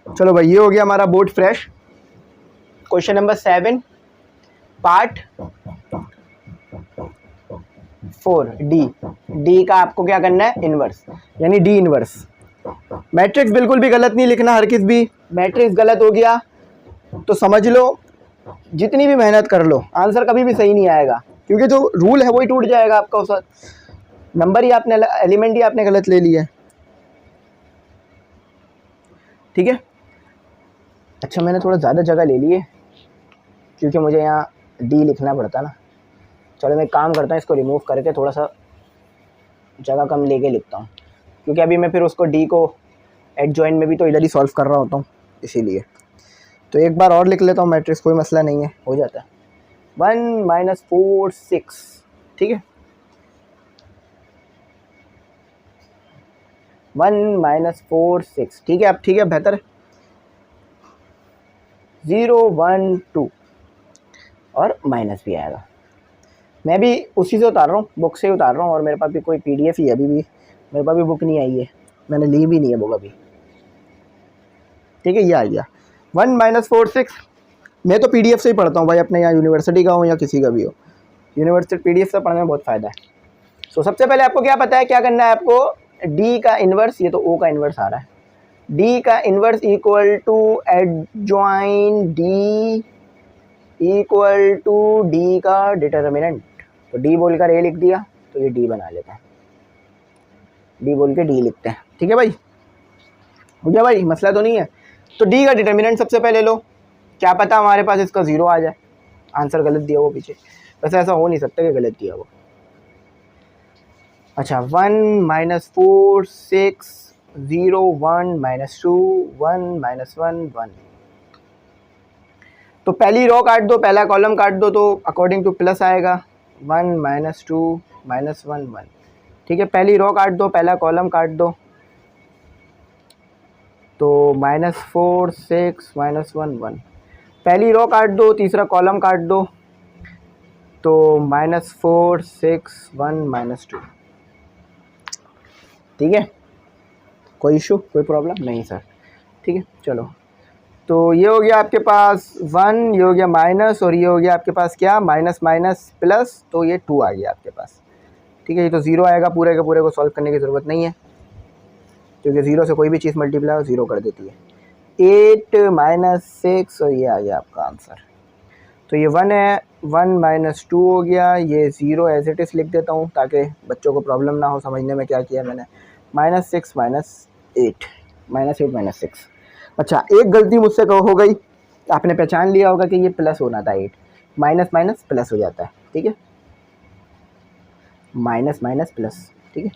चलो भाई, ये हो गया हमारा board fresh. Question number 7 part 4 D का आपको क्या करना है, इन्वर्स, यानी डी इन्वर्स। मैट्रिक्स बिल्कुल भी गलत नहीं लिखना, हर किस भी मैट्रिक्स गलत हो गया तो समझ लो जितनी भी मेहनत कर लो आंसर कभी भी सही नहीं आएगा, क्योंकि जो रूल है वही टूट जाएगा आपका, उस नंबर ही आपने, एलिमेंट ही आपने गलत ले लिया है, ठीक है। अच्छा मैंने थोड़ा ज़्यादा जगह ले ली है क्योंकि मुझे यहाँ डी लिखना पड़ता ना। चलो मैं काम करता हूँ, इसको रिमूव करके थोड़ा सा जगह कम लेके लिखता हूँ, क्योंकि अभी मैं फिर उसको डी को एडजॉइन में भी तो इधर ही सॉल्व कर रहा होता हूँ, इसीलिए। तो एक बार और लिख लेता हूँ मैट्रिक्स, कोई मसला नहीं है, हो जाता है। 1 -4 6, ठीक है, 1 -4 6, ठीक है। अब ठीक है, बेहतर है। 0 1 2 और माइनस भी आएगा। मैं भी उसी से उतार रहा हूँ, बुक से ही उतार रहा हूँ, और मेरे पास भी कोई PDF ही है, अभी भी मेरे पास भी बुक नहीं आई है, मैंने ली भी नहीं है बुक अभी, ठीक है। ये आ गया 1 -4 6। मैं तो PDF से ही पढ़ता हूँ भाई, अपने यहाँ यूनिवर्सिटी का हो या किसी का भी हो, यूनिवर्सिटी PDF से पढ़ने में बहुत फ़ायदा है। सो सबसे पहले आपको क्या पता है, क्या करना है आपको, डी का इन्वर्स, ये तो ओ का इन्वर्स आ रहा है, डी का inverse equal to adjoint D equal to D का डिटर्मिनेंट। तो डी बोलकर ए लिख दिया, तो ये डी बना लेते हैं, डी बोल के डी लिखते हैं। ठीक है भाई, हो गया भाई, मसला तो नहीं है। तो डी का डिटर्मिनेंट सबसे पहले लो, क्या पता हमारे पास इसका 0 आ जाए, आंसर गलत दिया वो पीछे, वैसे ऐसा हो नहीं सकता कि गलत दिया वो। अच्छा 1 - 4 6 0 1 -2 1 -1 1। तो पहली रो काट दो, पहला कॉलम काट दो, तो अकॉर्डिंग टू प्लस आएगा 1 -2 -1 1। ठीक है, पहली रो काट दो, पहला कॉलम काट दो, तो -4 6 -1 1। पहली रो काट दो, तीसरा कॉलम काट दो, तो -4 6 1 -2। ठीक है, कोई इशू, कोई प्रॉब्लम नहीं सर। ठीक है, चलो, तो ये हो गया आपके पास 1, ये हो गया माइनस, और ये हो गया आपके पास क्या, माइनस माइनस प्लस, तो ये 2 आ गया आपके पास। ठीक है, ये तो 0 आएगा, पूरे के पूरे को सॉल्व करने की ज़रूरत नहीं है, क्योंकि 0 से कोई भी चीज़ मल्टीप्लाई हो 0 कर देती है। 8 - 6, और ये आ गया आपका आंसर। तो ये 1 है, 1 - 2 हो गया, ये 0 एज इट इज़ लिख देता हूँ ताकि बच्चों को प्रॉब्लम ना हो समझने में क्या किया मैंने। -6 -8 -8 -6। अच्छा, एक गलती मुझसे हो गई, आपने पहचान लिया होगा कि ये प्लस होना था, 8 माइनस माइनस प्लस हो जाता है। ठीक है, माइनस माइनस प्लस। ठीक है,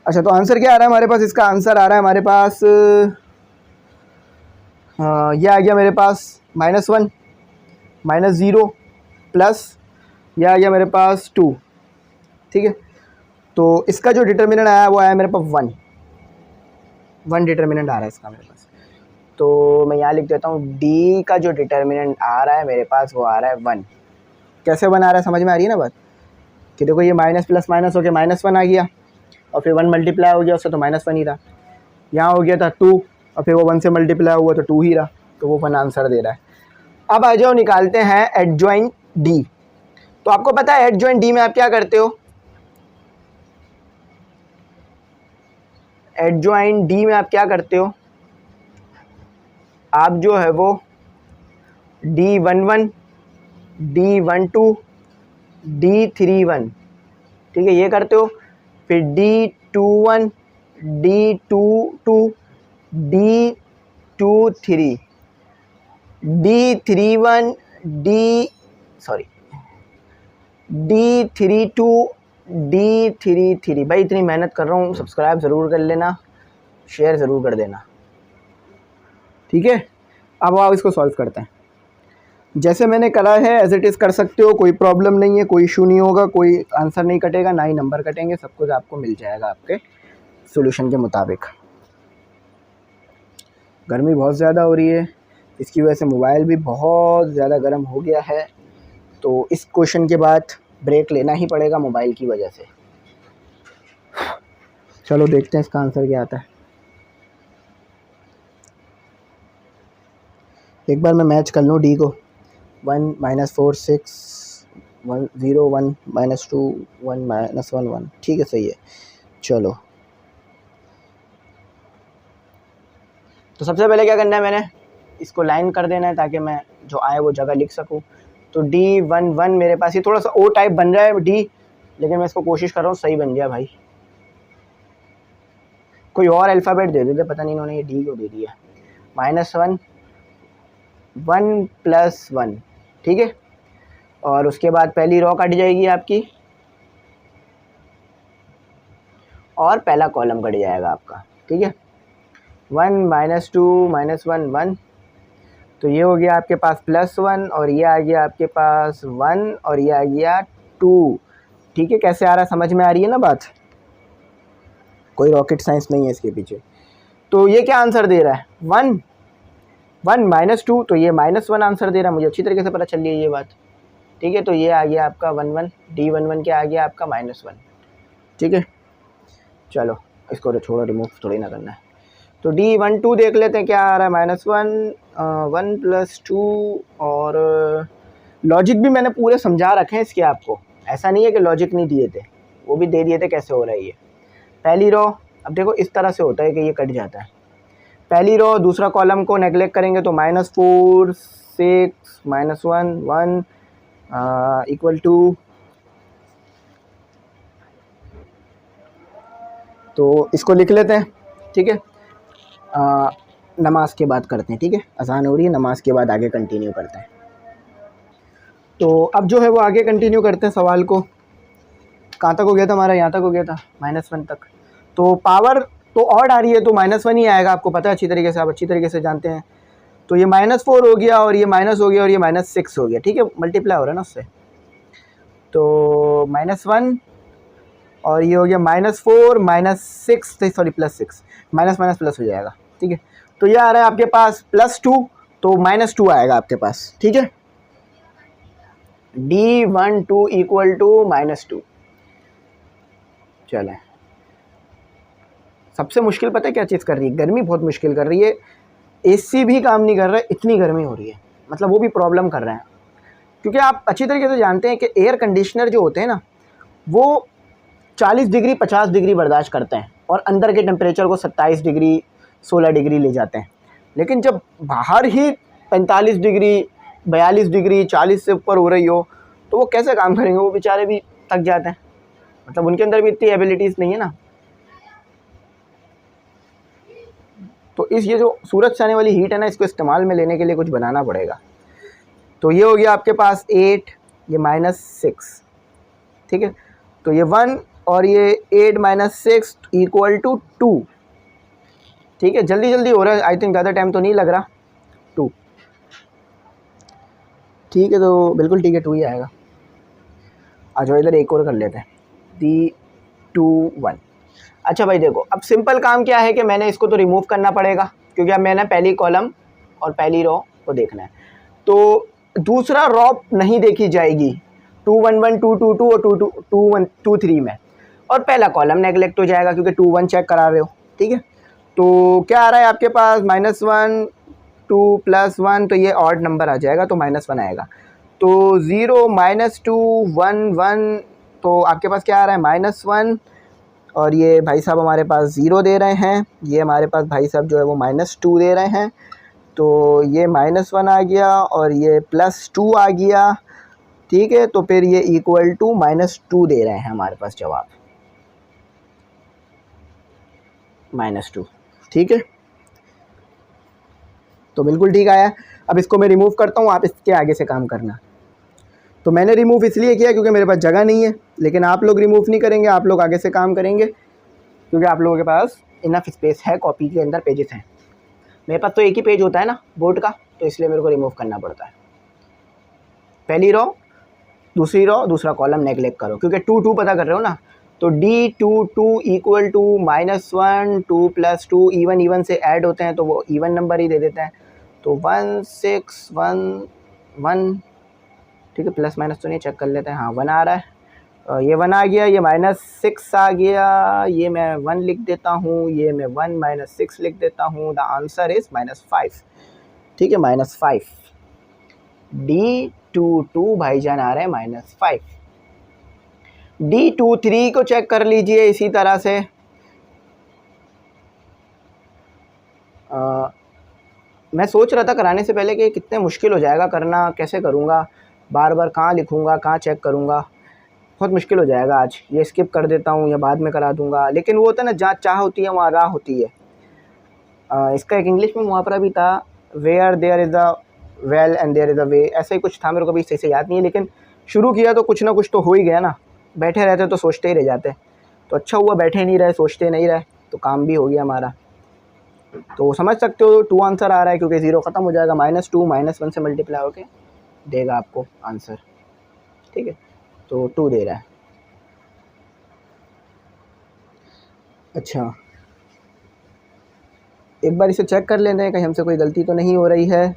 अच्छा तो आंसर क्या आ रहा है हमारे पास, इसका आंसर आ रहा है हमारे पास, ये आ गया मेरे पास -1 -0 प्लस, ये आ गया मेरे पास 2। ठीक है, तो इसका जो डिटर्मिनेंट आया वो आया मेरे पास 1 डिटर्मिनेंट आ रहा है इसका मेरे पास। तो मैं यहाँ लिख देता हूँ, डी का जो डिटर्मिनेंट आ रहा है मेरे पास वो आ रहा है 1। कैसे 1 आ रहा है, समझ में आ रही है ना बात, कि देखो ये माइनस प्लस माइनस हो के -1 आ गया, और फिर 1 मल्टीप्लाई हो गया उससे, तो -1 ही रहा। यहाँ हो गया था 2, और फिर वो 1 से मल्टीप्लाई हुआ तो 2 ही रहा, तो वो 1 आंसर दे रहा है। अब आ जाओ निकालते हैं एडजॉइन डी। तो आपको पता है एडजॉइन डी में आप क्या करते हो, एडजॉइन डी में आप क्या करते हो, आप जो है वो D11 D12 D31, ठीक है, ये करते हो। फिर D21 D22 D23 D31 D32 D33। भाई इतनी मेहनत कर रहा हूँ, सब्सक्राइब ज़रूर कर लेना, शेयर ज़रूर कर देना। ठीक है, अब आप इसको सॉल्व करते हैं, जैसे मैंने करा है एज इट इज़ कर सकते हो, कोई प्रॉब्लम नहीं है, कोई इशू नहीं होगा, कोई आंसर नहीं कटेगा, ना ही नंबर कटेंगे, सब कुछ आपको मिल जाएगा आपके सॉल्यूशन के मुताबिक। गर्मी बहुत ज़्यादा हो रही है, इसकी वजह से मोबाइल भी बहुत ज़्यादा गर्म हो गया है, तो इस क्वेश्चन के बाद ब्रेक लेना ही पड़ेगा मोबाइल की वजह से। चलो देखते हैं इसका आंसर क्या आता है। एक बार मैं मैच कर लूँ डी को, 1 -4 6 1 0 1 -2 1 -1 1। ठीक है, सही है। चलो, तो सबसे पहले क्या करना है, मैंने इसको लाइन कर देना है ताकि मैं जो आए वो जगह लिख सकूं। तो D11 मेरे पास, ये थोड़ा सा ओ टाइप बन रहा है डी, लेकिन मैं इसको कोशिश कर रहा हूँ सही बन गया भाई। कोई और अल्फ़ाबेट दे देते, पता नहीं इन्होंने ये डी को दे दिया। -1 1 + 1, ठीक है, और उसके बाद पहली रो कट जाएगी आपकी और पहला कॉलम कट जाएगा आपका। ठीक है, 1 -2 -1 1, तो ये हो गया आपके पास +1, और ये आ गया आपके पास 1, और ये आ गया 2। ठीक है, कैसे आ रहा है, समझ में आ रही है ना बात, कोई रॉकेट साइंस नहीं है इसके पीछे। तो ये क्या आंसर दे रहा है, 1 1 -2, तो ये -1 आंसर दे रहा है, मुझे अच्छी तरीके से पता चल रही है ये बात। ठीक है, तो ये आ गया आपका 1 1, D11 क्या आ गया आपका -1। ठीक है, चलो इसको तो छोड़ो, रिमूव थोड़ी ना करना है। तो D12 देख लेते हैं क्या आ रहा है, -1 1 + 2, और लॉजिक भी मैंने पूरे समझा रखे हैं इसके आपको, ऐसा नहीं है कि लॉजिक नहीं दिए थे, वो भी दे दिए थे कैसे हो रहा है ये। पहली रो, अब देखो इस तरह से होता है कि ये कट जाता है। पहली रो दूसरा कॉलम को नेगलेक्ट करेंगे तो -4 6 -1 1 इक्वल टू, तो इसको लिख लेते हैं, ठीक है। नमाज के बाद करते हैं, ठीक है, अजान हो रही है, नमाज के बाद आगे कंटिन्यू करते हैं। तो अब जो है वो आगे कंटिन्यू करते हैं सवाल को। कहाँ तक हो गया था हमारा? यहाँ तक हो गया था, -1 तक। तो पावर तो ऑड आ रही है तो -1 ही आएगा, आपको पता है अच्छी तरीके से, आप अच्छी तरीके से जानते हैं। तो ये -4 हो गया और ये माइनस हो गया और ये -6 हो गया, ठीक है, मल्टीप्लाई हो रहा है ना उससे। तो -1 और ये हो गया -4 -6, सॉरी +6, माइनस माइनस प्लस हो जाएगा, ठीक है। तो ये आ रहा है आपके पास +2, तो -2 आएगा आपके पास, ठीक है। D12 equal to -2। चलें, सबसे मुश्किल पता है क्या चीज़ कर रही है? गर्मी बहुत मुश्किल कर रही है, एसी भी काम नहीं कर रहा है, इतनी गर्मी हो रही है, मतलब वो भी प्रॉब्लम कर रहे हैं। क्योंकि आप अच्छी तरीके से जानते हैं कि एयर कंडीशनर जो होते हैं ना, वो 40 डिग्री 50 डिग्री बर्दाश्त करते हैं और अंदर के टेम्परेचर को 27 डिग्री 16 डिग्री ले जाते हैं। लेकिन जब बाहर ही 45 डिग्री 42 डिग्री 40 से ऊपर हो रही हो तो वो कैसे काम करेंगे? वो बेचारे भी थक जाते हैं, मतलब उनके अंदर भी इतनी एबिलिटीज़ नहीं है ना। तो ये जो सूरज से आने वाली हीट है ना, इसको इस्तेमाल में लेने के लिए कुछ बनाना पड़ेगा। तो ये हो गया आपके पास 8, ये -6, ठीक है। तो ये 1 और ये 8 -6 इक्वल टू 2, ठीक है। जल्दी जल्दी हो रहा है, आई थिंक ज़्यादा टाइम तो नहीं लग रहा। 2, ठीक है, तो बिल्कुल ठीक है, 2 ही आएगा। आ जाओ इधर एक और कर लेते हैं, 3 2 1। अच्छा भाई देखो, अब सिंपल काम क्या है कि मैंने इसको तो रिमूव करना पड़ेगा, क्योंकि अब मैंने पहली कॉलम और पहली रो को देखना है। तो दूसरा रो नहीं देखी जाएगी 2 1 1 2 2 2 और 2 2 2 1 2 3 में, और पहला कॉलम नेगलेक्ट हो जाएगा क्योंकि 2 1 चेक करा रहे हो, ठीक है। तो क्या आ रहा है आपके पास? -1 2 +1, तो ये ऑड नंबर आ जाएगा, तो -1 आएगा। तो 0 -2 1 1, तो आपके पास क्या आ रहा है? -1, और ये भाई साहब हमारे पास 0 दे रहे हैं, ये हमारे पास भाई साहब जो है वो -2 दे रहे हैं। तो ये -1 आ गया और ये +2 आ गया, ठीक है। तो फिर ये इक्वल टू -2 दे रहे हैं हमारे पास जवाब, -2, ठीक है। तो बिल्कुल ठीक आया। अब इसको मैं रिमूव करता हूँ, आप इसके आगे से काम करना। तो मैंने रिमूव इसलिए किया क्योंकि मेरे पास जगह नहीं है, लेकिन आप लोग रिमूव नहीं करेंगे, आप लोग आगे से काम करेंगे क्योंकि आप लोगों के पास इनफ स्पेस है, कॉपी के अंदर पेजेस हैं। मेरे पास तो एक ही पेज होता है ना बोर्ड का, तो इसलिए मेरे को रिमूव करना पड़ता है। पहली रो दूसरी रो दूसरा कॉलम नेगलेक्ट करो, क्योंकि 2 2 पता कर रहे हो ना। तो D22 इक्वल टू -1 2 + 2, इवन से ऐड होते हैं तो वो इवन नंबर ही दे देते हैं। तो 1 6 1 1, ठीक है, प्लस माइनस तो नहीं, चेक कर लेते हैं। हाँ 1 आ रहा है, ये 1 आ गया, ये -6 आ गया, ये मैं 1 लिख देता हूँ, ये मैं 1 - 6 लिख देता हूँ। द आंसर इज़ -5, ठीक है, -5। D22 भाईजान आ रहे हैं -5। D23 को चेक कर लीजिए इसी तरह से। मैं सोच रहा था कराने से पहले कि कितने मुश्किल हो जाएगा करना, कैसे करूँगा, बार बार कहाँ लिखूँगा, कहाँ चेक करूँगा, बहुत मुश्किल हो जाएगा आज। ये स्किप कर देता हूँ या बाद में करा दूँगा, लेकिन वो होता है ना, जहाँ चाह होती है वहाँ राह होती है। इसका एक इंग्लिश में मुहावरा भी था, where there is a well and there is a way, ऐसा ही कुछ था, मेरे को भी सही से याद नहीं है, लेकिन शुरू किया तो कुछ ना कुछ तो हो ही गया ना। बैठे रहते तो सोचते ही रह जाते, तो अच्छा हुआ बैठे नहीं रहे, सोचते नहीं रहे, तो काम भी हो गया हमारा। तो समझ सकते हो 2 आंसर आ रहा है क्योंकि 0 ख़त्म हो जाएगा, -2 -1 से मल्टीप्लाई होके देगा आपको आंसर, ठीक है। तो 2 दे रहा है। अच्छा, एक बार इसे चेक कर लेते हैं कहीं हमसे कोई गलती तो नहीं हो रही है।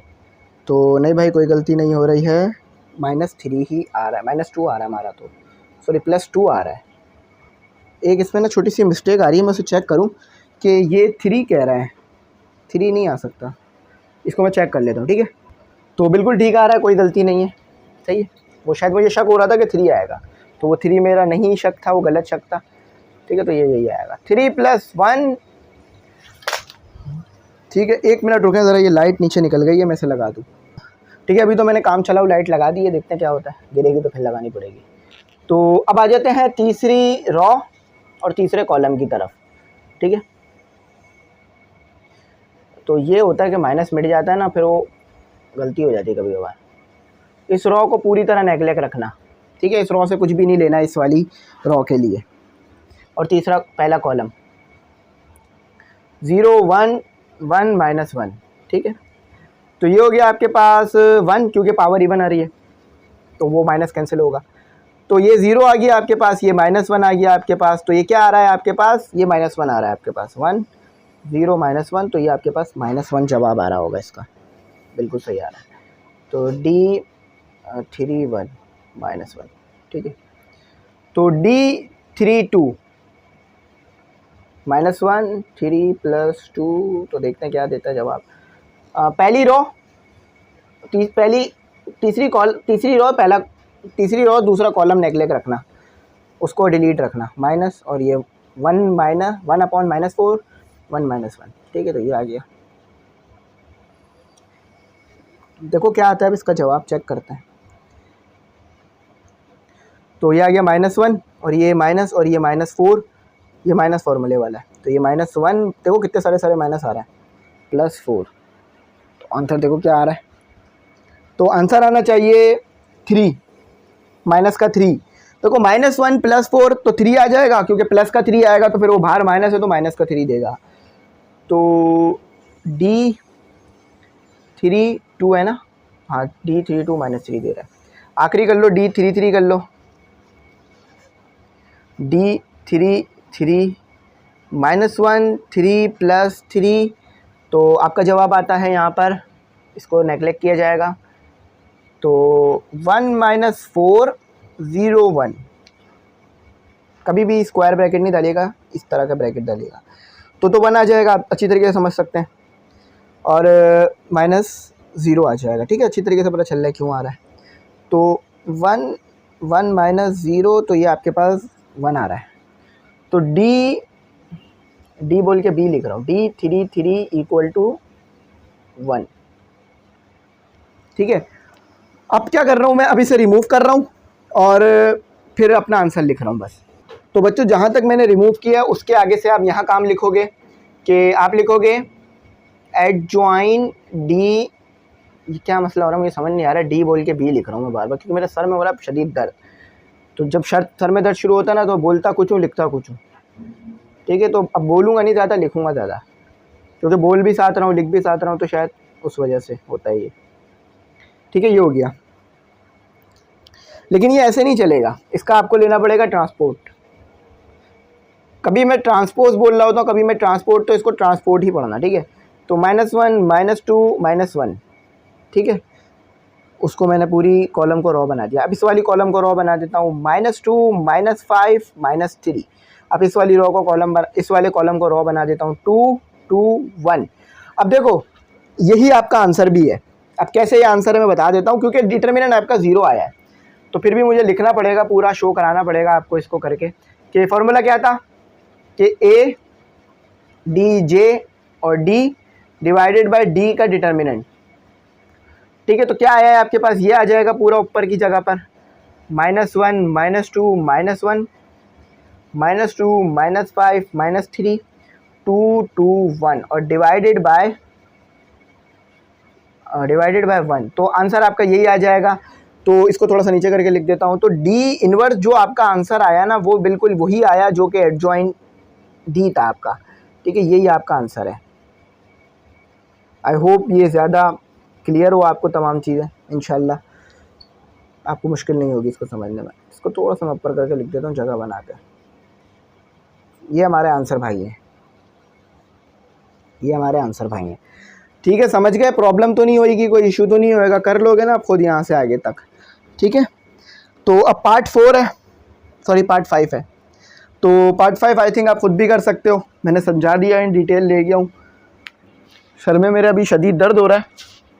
तो नहीं भाई, कोई गलती नहीं हो रही है, -3 ही आ रहा है, -2 आ रहा है हमारा, तो सॉरी +2 आ रहा है। एक इसमें ना छोटी सी मिस्टेक आ रही है, मैं उसे चेक करूं कि ये 3 कह रहा है, 3 नहीं आ सकता, इसको मैं चेक कर लेता हूँ, ठीक है। तो बिल्कुल ठीक आ रहा है, कोई गलती नहीं है, सही है। वो शायद मुझे शक हो रहा था कि 3 आएगा, तो वो 3 मेरा नहीं शक था, वो गलत शक था। ठीक है, तो ये यही आएगा 3 + 1। ठीक है, 1 मिनट रुकें ज़रा, ये लाइट नीचे निकल गई है, मैं इसे लगा दूँ। ठीक है, अभी तो मैंने काम चलाऊ लाइट लगा दी है, देखते हैं क्या होता है, गिरेगी तो फिर लगानी पड़ेगी। तो अब आ जाते हैं तीसरी रॉ और तीसरे कॉलम की तरफ। ठीक है, तो ये होता है कि माइनस मिट जाता है ना, फिर वो गलती हो जाती है कभी कभार। इस रॉ को पूरी तरह नेगलेक्ट रखना। ठीक है, इस रॉ से कुछ भी नहीं लेना इस वाली रॉ के लिए। और तीसरा पहला कॉलम 0 1 1 -1। ठीक है, तो ये हो गया आपके पास 1, क्योंकि पावर इवन आ रही है तो वो माइनस कैंसिल होगा। तो ये 0 आ गया आपके पास, ये -1 आ गया आपके पास, तो ये क्या आ रहा है आपके पास, ये -1 आ रहा है आपके पास। 1 0 -1, तो ये आपके पास -1 जवाब आ रहा होगा इसका, बिल्कुल सही आ रहा है। तो D 3 1 -1। ठीक है, तो D 3 2 -1 3 + 2, तो देखते हैं क्या देता है जवाब। पहली रो तीसरी रो दूसरा कॉलम नेगलेक्ट रखना, उसको डिलीट रखना, माइनस, और ये 1/-4 1 -1। ठीक है, तो ये आ गया। देखो क्या आता है, अब इसका जवाब चेक करते हैं। तो ये आ गया -1, और ये माइनस, और ये -4, ये माइनस फॉर्मूले वाला है, तो ये -1, देखो कितने सारे माइनस आ रहा है, +4। तो आंसर देखो क्या आ रहा है, तो आंसर आना चाहिए 3, माइनस का 3। देखो -1 + 4 तो 3 आ जाएगा, क्योंकि प्लस का 3 आएगा तो फिर वो बाहर माइनस है तो माइनस का 3 देगा। तो D 3 2 है ना, हाँ D 3 2 -3 दे रहा है। आखिरी कर लो, D 3 3 कर लो, D 3 3 -1 3 + 3, तो आपका जवाब आता है यहाँ पर, इसको नेगलेक्ट किया जाएगा। तो 1 - 4 0 1, कभी भी स्क्वायर ब्रैकेट नहीं डालिएगा, इस तरह का ब्रैकेट डालिएगा, तो 1 आ जाएगा, आप अच्छी तरीके से समझ सकते हैं, और -0 आ जाएगा। ठीक है, अच्छी तरीके से पता चल रहा है क्यों आ रहा है। तो 1 1 - 0, तो ये आपके पास 1 आ रहा है। तो D बोल के B लिख रहा हूँ, D 3 3 = 1। ठीक है, अब क्या कर रहा हूँ मैं, अभी से रिमूव कर रहा हूँ और फिर अपना आंसर लिख रहा हूँ बस। तो बच्चों जहाँ तक मैंने रिमूव किया उसके आगे से आप यहाँ काम लिखोगे कि आप लिखोगे एडजॉइन D, ये क्या मसला हो रहा है मुझे समझ नहीं आ रहा है, D बोल के B लिख रहा हूँ मैं बार बार, क्योंकि मेरे सर में हो रहा है शदीद दर्द। तो जब सर में दर्द शुरू होता है ना, तो बोलता कुछ हूँ लिखता कुछ हूँ। ठीक है, तो अब बोलूँगा नहीं ज़्यादा, लिखूँगा ज़्यादा, क्योंकि बोल भी साथ रहा हूँ लिख भी साथ रहा हूँ, तो शायद उस वजह से होता है ये। ठीक है, ये हो गया, लेकिन ये ऐसे नहीं चलेगा, इसका आपको लेना पड़ेगा ट्रांसपोर्ट। कभी मैं ट्रांसपोज बोल रहा होता हूँ, कभी मैं ट्रांसपोर्ट, तो इसको ट्रांसपोर्ट ही पढ़ना। ठीक है, तो -1 -2 -1। ठीक है, उसको मैंने पूरी कॉलम को रॉ बना दिया। अब इस वाली कॉलम को रॉ बना देता हूँ, -2 -5 -3। अब इस वाली रॉ को इस वाले कॉलम को रॉ बना देता हूँ, 2 2 1। अब देखो यही आपका आंसर भी है। अब कैसे ये आंसर है मैं बता देता हूँ, क्योंकि डिटर्मिनेंट आपका 0 आया है, तो फिर भी मुझे लिखना पड़ेगा, पूरा शो कराना पड़ेगा आपको इसको करके, कि फॉर्मूला क्या था कि A D J और D डिवाइडेड बाय D का डिटर्मिनेंट। ठीक है, तो क्या आया है आपके पास, ये आ जाएगा पूरा ऊपर की जगह पर, -1 -2 -1 -2 -5 -3 2 2 1 और डिवाइडेड बाय 1। तो आंसर आपका यही आ जाएगा। तो इसको थोड़ा सा नीचे करके लिख देता हूँ। तो D इनवर्स जो आपका आंसर आया ना, वो बिल्कुल वही आया जो कि एडजॉइन D था आपका। ठीक है, यही आपका आंसर है। आई होप ये ज़्यादा क्लियर हो आपको तमाम चीज़ें, इंशाल्लाह आपको मुश्किल नहीं होगी इसको समझने में। इसको थोड़ा सा मैं ऊपर करके लिख देता हूँ जगह बना के। ये हमारे आंसर भाई हैं, ये हमारे आंसर भाई हैं। ठीक है, समझ गए, प्रॉब्लम तो नहीं होगी, कोई इशू तो नहीं होएगा, कर लोगे ना आप खुद यहाँ से आगे तक। ठीक है, तो अब पार्ट 5 है। तो पार्ट 5 आई थिंक आप खुद भी कर सकते हो, मैंने समझा दिया, इन डिटेल ले गया हूँ। सर में मेरा अभी शदीद दर्द हो रहा है,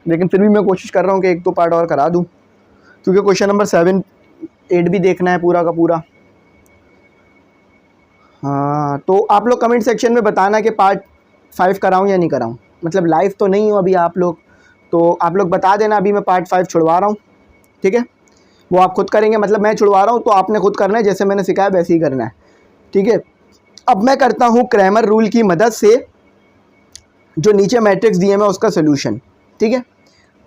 लेकिन फिर भी मैं कोशिश कर रहा हूँ कि 1-2 पार्ट और करा दूँ, क्योंकि क्वेश्चन नंबर 7 8 भी देखना है पूरा का पूरा। हाँ, तो आप लोग कमेंट सेक्शन में बताना कि पार्ट 5 कराऊँ या नहीं कराऊँ। मतलब लाइव तो नहीं हो अभी आप लोग, तो आप लोग बता देना, अभी मैं पार्ट 5 छुड़वा रहा हूँ, ठीक है। वो आप खुद करेंगे, मतलब मैं छुड़वा रहा हूँ तो आपने खुद करना है, जैसे मैंने सिखाया वैसे ही करना है, ठीक है। अब मैं करता हूँ क्रैमर रूल की मदद से जो नीचे मैट्रिक्स दिए मैं उसका सोल्यूशन, ठीक है।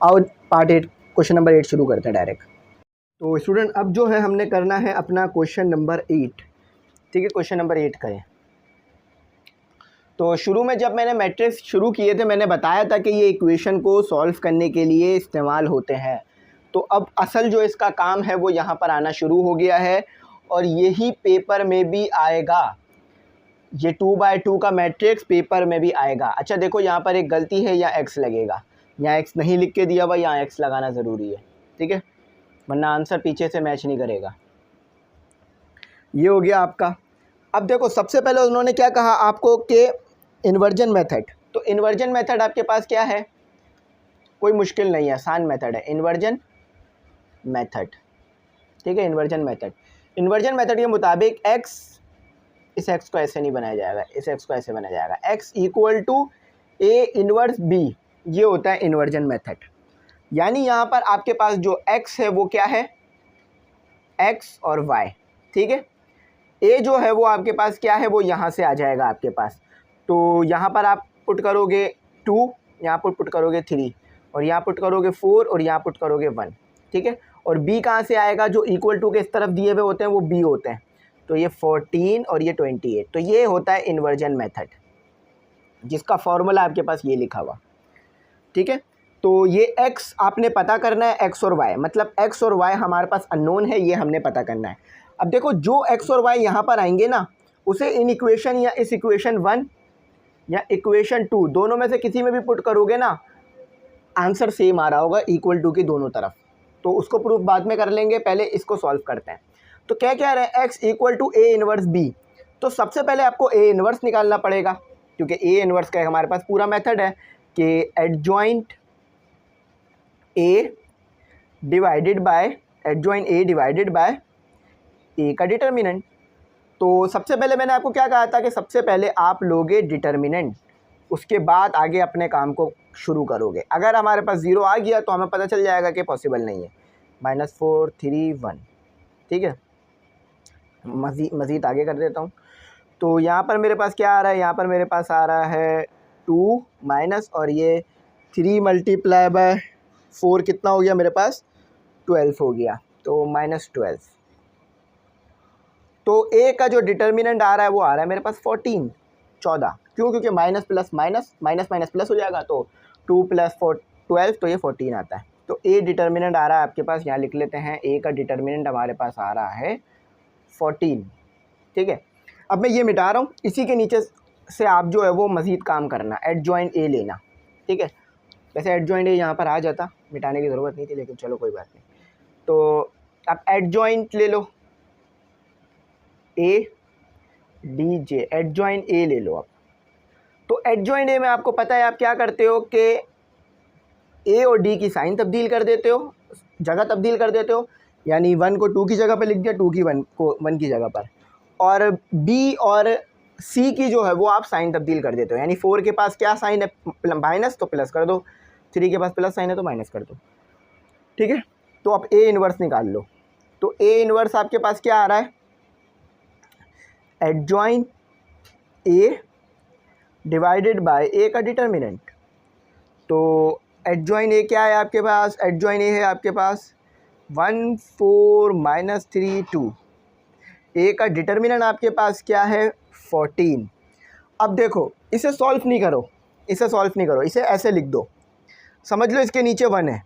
और पार्ट 8 क्वेश्चन नंबर 8 शुरू करते हैं डायरेक्ट। तो स्टूडेंट अब जो है हमने करना है अपना क्वेश्चन नंबर 8, ठीक है। क्वेश्चन नंबर 8 करें। तो शुरू में जब मैंने मैट्रिक्स शुरू किए थे मैंने बताया था कि ये इक्वेशन को सॉल्व करने के लिए इस्तेमाल होते हैं। तो अब असल जो इसका काम है वो यहाँ पर आना शुरू हो गया है और यही पेपर में भी आएगा। ये 2x2 का मैट्रिक्स पेपर में भी आएगा। अच्छा देखो यहाँ पर एक गलती है, या x लगेगा, यहाँ x नहीं लिख के दिया हुआ, यहाँ x लगाना ज़रूरी है, ठीक है, वरना आंसर पीछे से मैच नहीं करेगा। ये हो गया आपका। अब देखो सबसे पहले उन्होंने क्या कहा आपको कि इन्वर्जन मेथड। तो इन्वर्जन मेथड आपके पास क्या है, कोई मुश्किल नहीं है, आसान मेथड है इन्वर्जन मेथड, ठीक है। इन्वर्जन मेथड के मुताबिक x, इस x को ऐसे नहीं बनाया जाएगा, इस x को ऐसे बनाया जाएगा, x equal to a inverse b, ये होता है इन्वर्जन मेथड। यानी यहाँ पर आपके पास जो x है वो क्या है, x और y, ठीक है। a जो है वो आपके पास क्या है, वो यहाँ से आ जाएगा आपके पास। तो यहाँ पर आप पुट करोगे 2, यहाँ पर पुट करोगे 3, और यहाँ पुट करोगे 4, और यहाँ पुट करोगे 1, ठीक है। और b कहाँ से आएगा, जो इक्वल टू के इस तरफ दिए हुए होते हैं वो b होते हैं, तो ये 14 और ये 28। तो ये होता है इन्वर्जन मेथड, जिसका फॉर्मूला आपके पास ये लिखा हुआ, ठीक है। तो ये x आपने पता करना है, x और y, मतलब x और y हमारे पास अननोन है, ये हमने पता करना है। अब देखो जो x और y यहाँ पर आएंगे ना, उसे इन इक्वेशन या इस इक्वेशन 1 या इक्वेशन 2 दोनों में से किसी में भी पुट करोगे ना, आंसर सेम आ रहा होगा इक्वल टू की दोनों तरफ। तो उसको प्रूफ बाद में कर लेंगे, पहले इसको सॉल्व करते हैं। तो क्या कह रहे हैं, x equal to a inverse b। तो सबसे पहले आपको a इन्वर्स निकालना पड़ेगा, क्योंकि a इन्वर्स का हमारे पास पूरा मेथड है कि adjoint a divided by a का डिटर्मिनेंट। तो सबसे पहले मैंने आपको क्या कहा था कि सबसे पहले आप लोगे डिटर्मिनेंट, उसके बाद आगे अपने काम को शुरू करोगे। अगर हमारे पास 0 आ गया तो हमें पता चल जाएगा कि पॉसिबल नहीं है। -4 3 1, ठीक है। मज़ीद आगे कर देता हूँ। तो यहाँ पर मेरे पास क्या आ रहा है, यहाँ पर मेरे पास आ रहा है 2 माइनस, और ये 3 मल्टीप्लाई बाय 4 कितना हो गया मेरे पास, 12 हो गया, तो -12। तो a का जो डिटर्मिनेंट आ रहा है वो आ रहा है मेरे पास 14 14। क्यों, क्योंकि minus plus minus, minus minus plus हो जाएगा, तो 2 + 4 12, तो ये 14 आता है। तो a डिटर्मिनेंट आ रहा है आपके पास, यहाँ लिख लेते हैं, a का डिटर्मिनेंट हमारे पास आ रहा है 14, ठीक है। अब मैं ये मिटा रहा हूँ, इसी के नीचे से आप जो है वो मज़ीद काम करना, एडजॉइंट a लेना, ठीक है। वैसे एडजॉइंट a यहाँ पर आ जाता, मिटाने की ज़रूरत नहीं थी, लेकिन चलो कोई बात नहीं। तो आप एडजॉइंट ले लो, A D J, adjoint A ले लो आप। तो एडजॉइंट ए में आपको पता है आप क्या करते हो कि ए और डी की साइन तब्दील कर देते हो, जगह तब्दील कर देते हो, यानी 1 को 2 की जगह पर लिख दिया, 2 की 1 को 1 की जगह पर, और बी और सी की जो है वो आप साइन तब्दील कर देते हो। यानी 4 के पास क्या साइन है, माइनस, तो प्लस कर दो, 3 के पास प्लस साइन है तो माइनस कर दो, ठीक है। तो आप ए इन्वर्स निकाल लो। तो ए इन्वर्स आपके पास क्या आ रहा है, एडजॉइंट ए डिवाइडेड बाय ए का डिटर्मिनेंट। तो एडजॉइंट ए क्या है आपके पास, एडजॉइंट ए है आपके पास 1 4 -3 2। ए का डिटर्मिनेंट आपके पास क्या है, 14। अब देखो इसे सॉल्व नहीं करो, इसे ऐसे लिख दो, समझ लो इसके नीचे 1 है,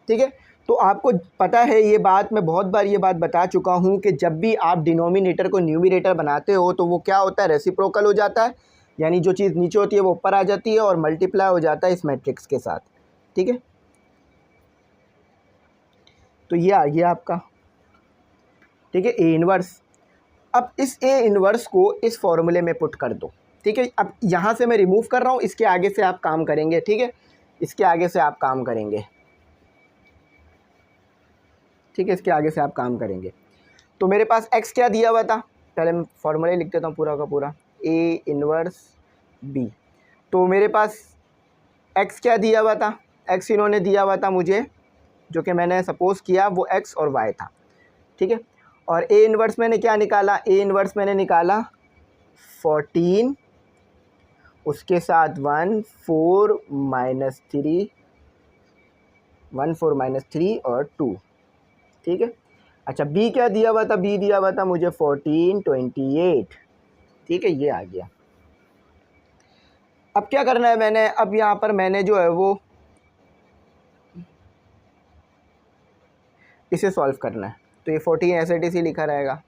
ठीक है। तो आपको पता है ये बात, मैं बहुत बार ये बात बता चुका हूँ कि जब भी आप डिनोमिनेटर को न्यूमरेटर बनाते हो तो वो क्या होता है, रेसिप्रोकल हो जाता है, यानी जो चीज़ नीचे होती है वो ऊपर आ जाती है और मल्टीप्लाई हो जाता है इस मैट्रिक्स के साथ, ठीक है। तो ये आ गया आपका, ठीक है, ए इन्वर्स। अब इस ए इन्वर्स को इस फॉर्मूले में पुट कर दो, ठीक है। अब यहाँ से मैं रिमूव कर रहा हूँ, इसके आगे से आप काम करेंगे, ठीक है, इसके आगे से आप काम करेंगे, ठीक है, इसके आगे से आप काम करेंगे। तो मेरे पास x क्या दिया हुआ था, पहले मैं फॉर्मूला लिख देता हूँ पूरा का पूरा, A इन्वर्स B। तो मेरे पास x क्या दिया हुआ था, x इन्होंने दिया हुआ था मुझे, जो कि मैंने सपोज़ किया वो x और y था, ठीक है। और A इन्वर्स मैंने क्या निकाला, A इन्वर्स मैंने निकाला 14, उसके साथ 1 4 -3 और 2, ठीक है। अच्छा B क्या दिया हुआ था, B दिया हुआ था मुझे 14 28, ठीक है, ये आ गया। अब क्या करना है मैंने, अब यहाँ पर मैंने जो है वो इसे सॉल्व करना है। तो ये 14 ऐसे टी लिखा रहेगा,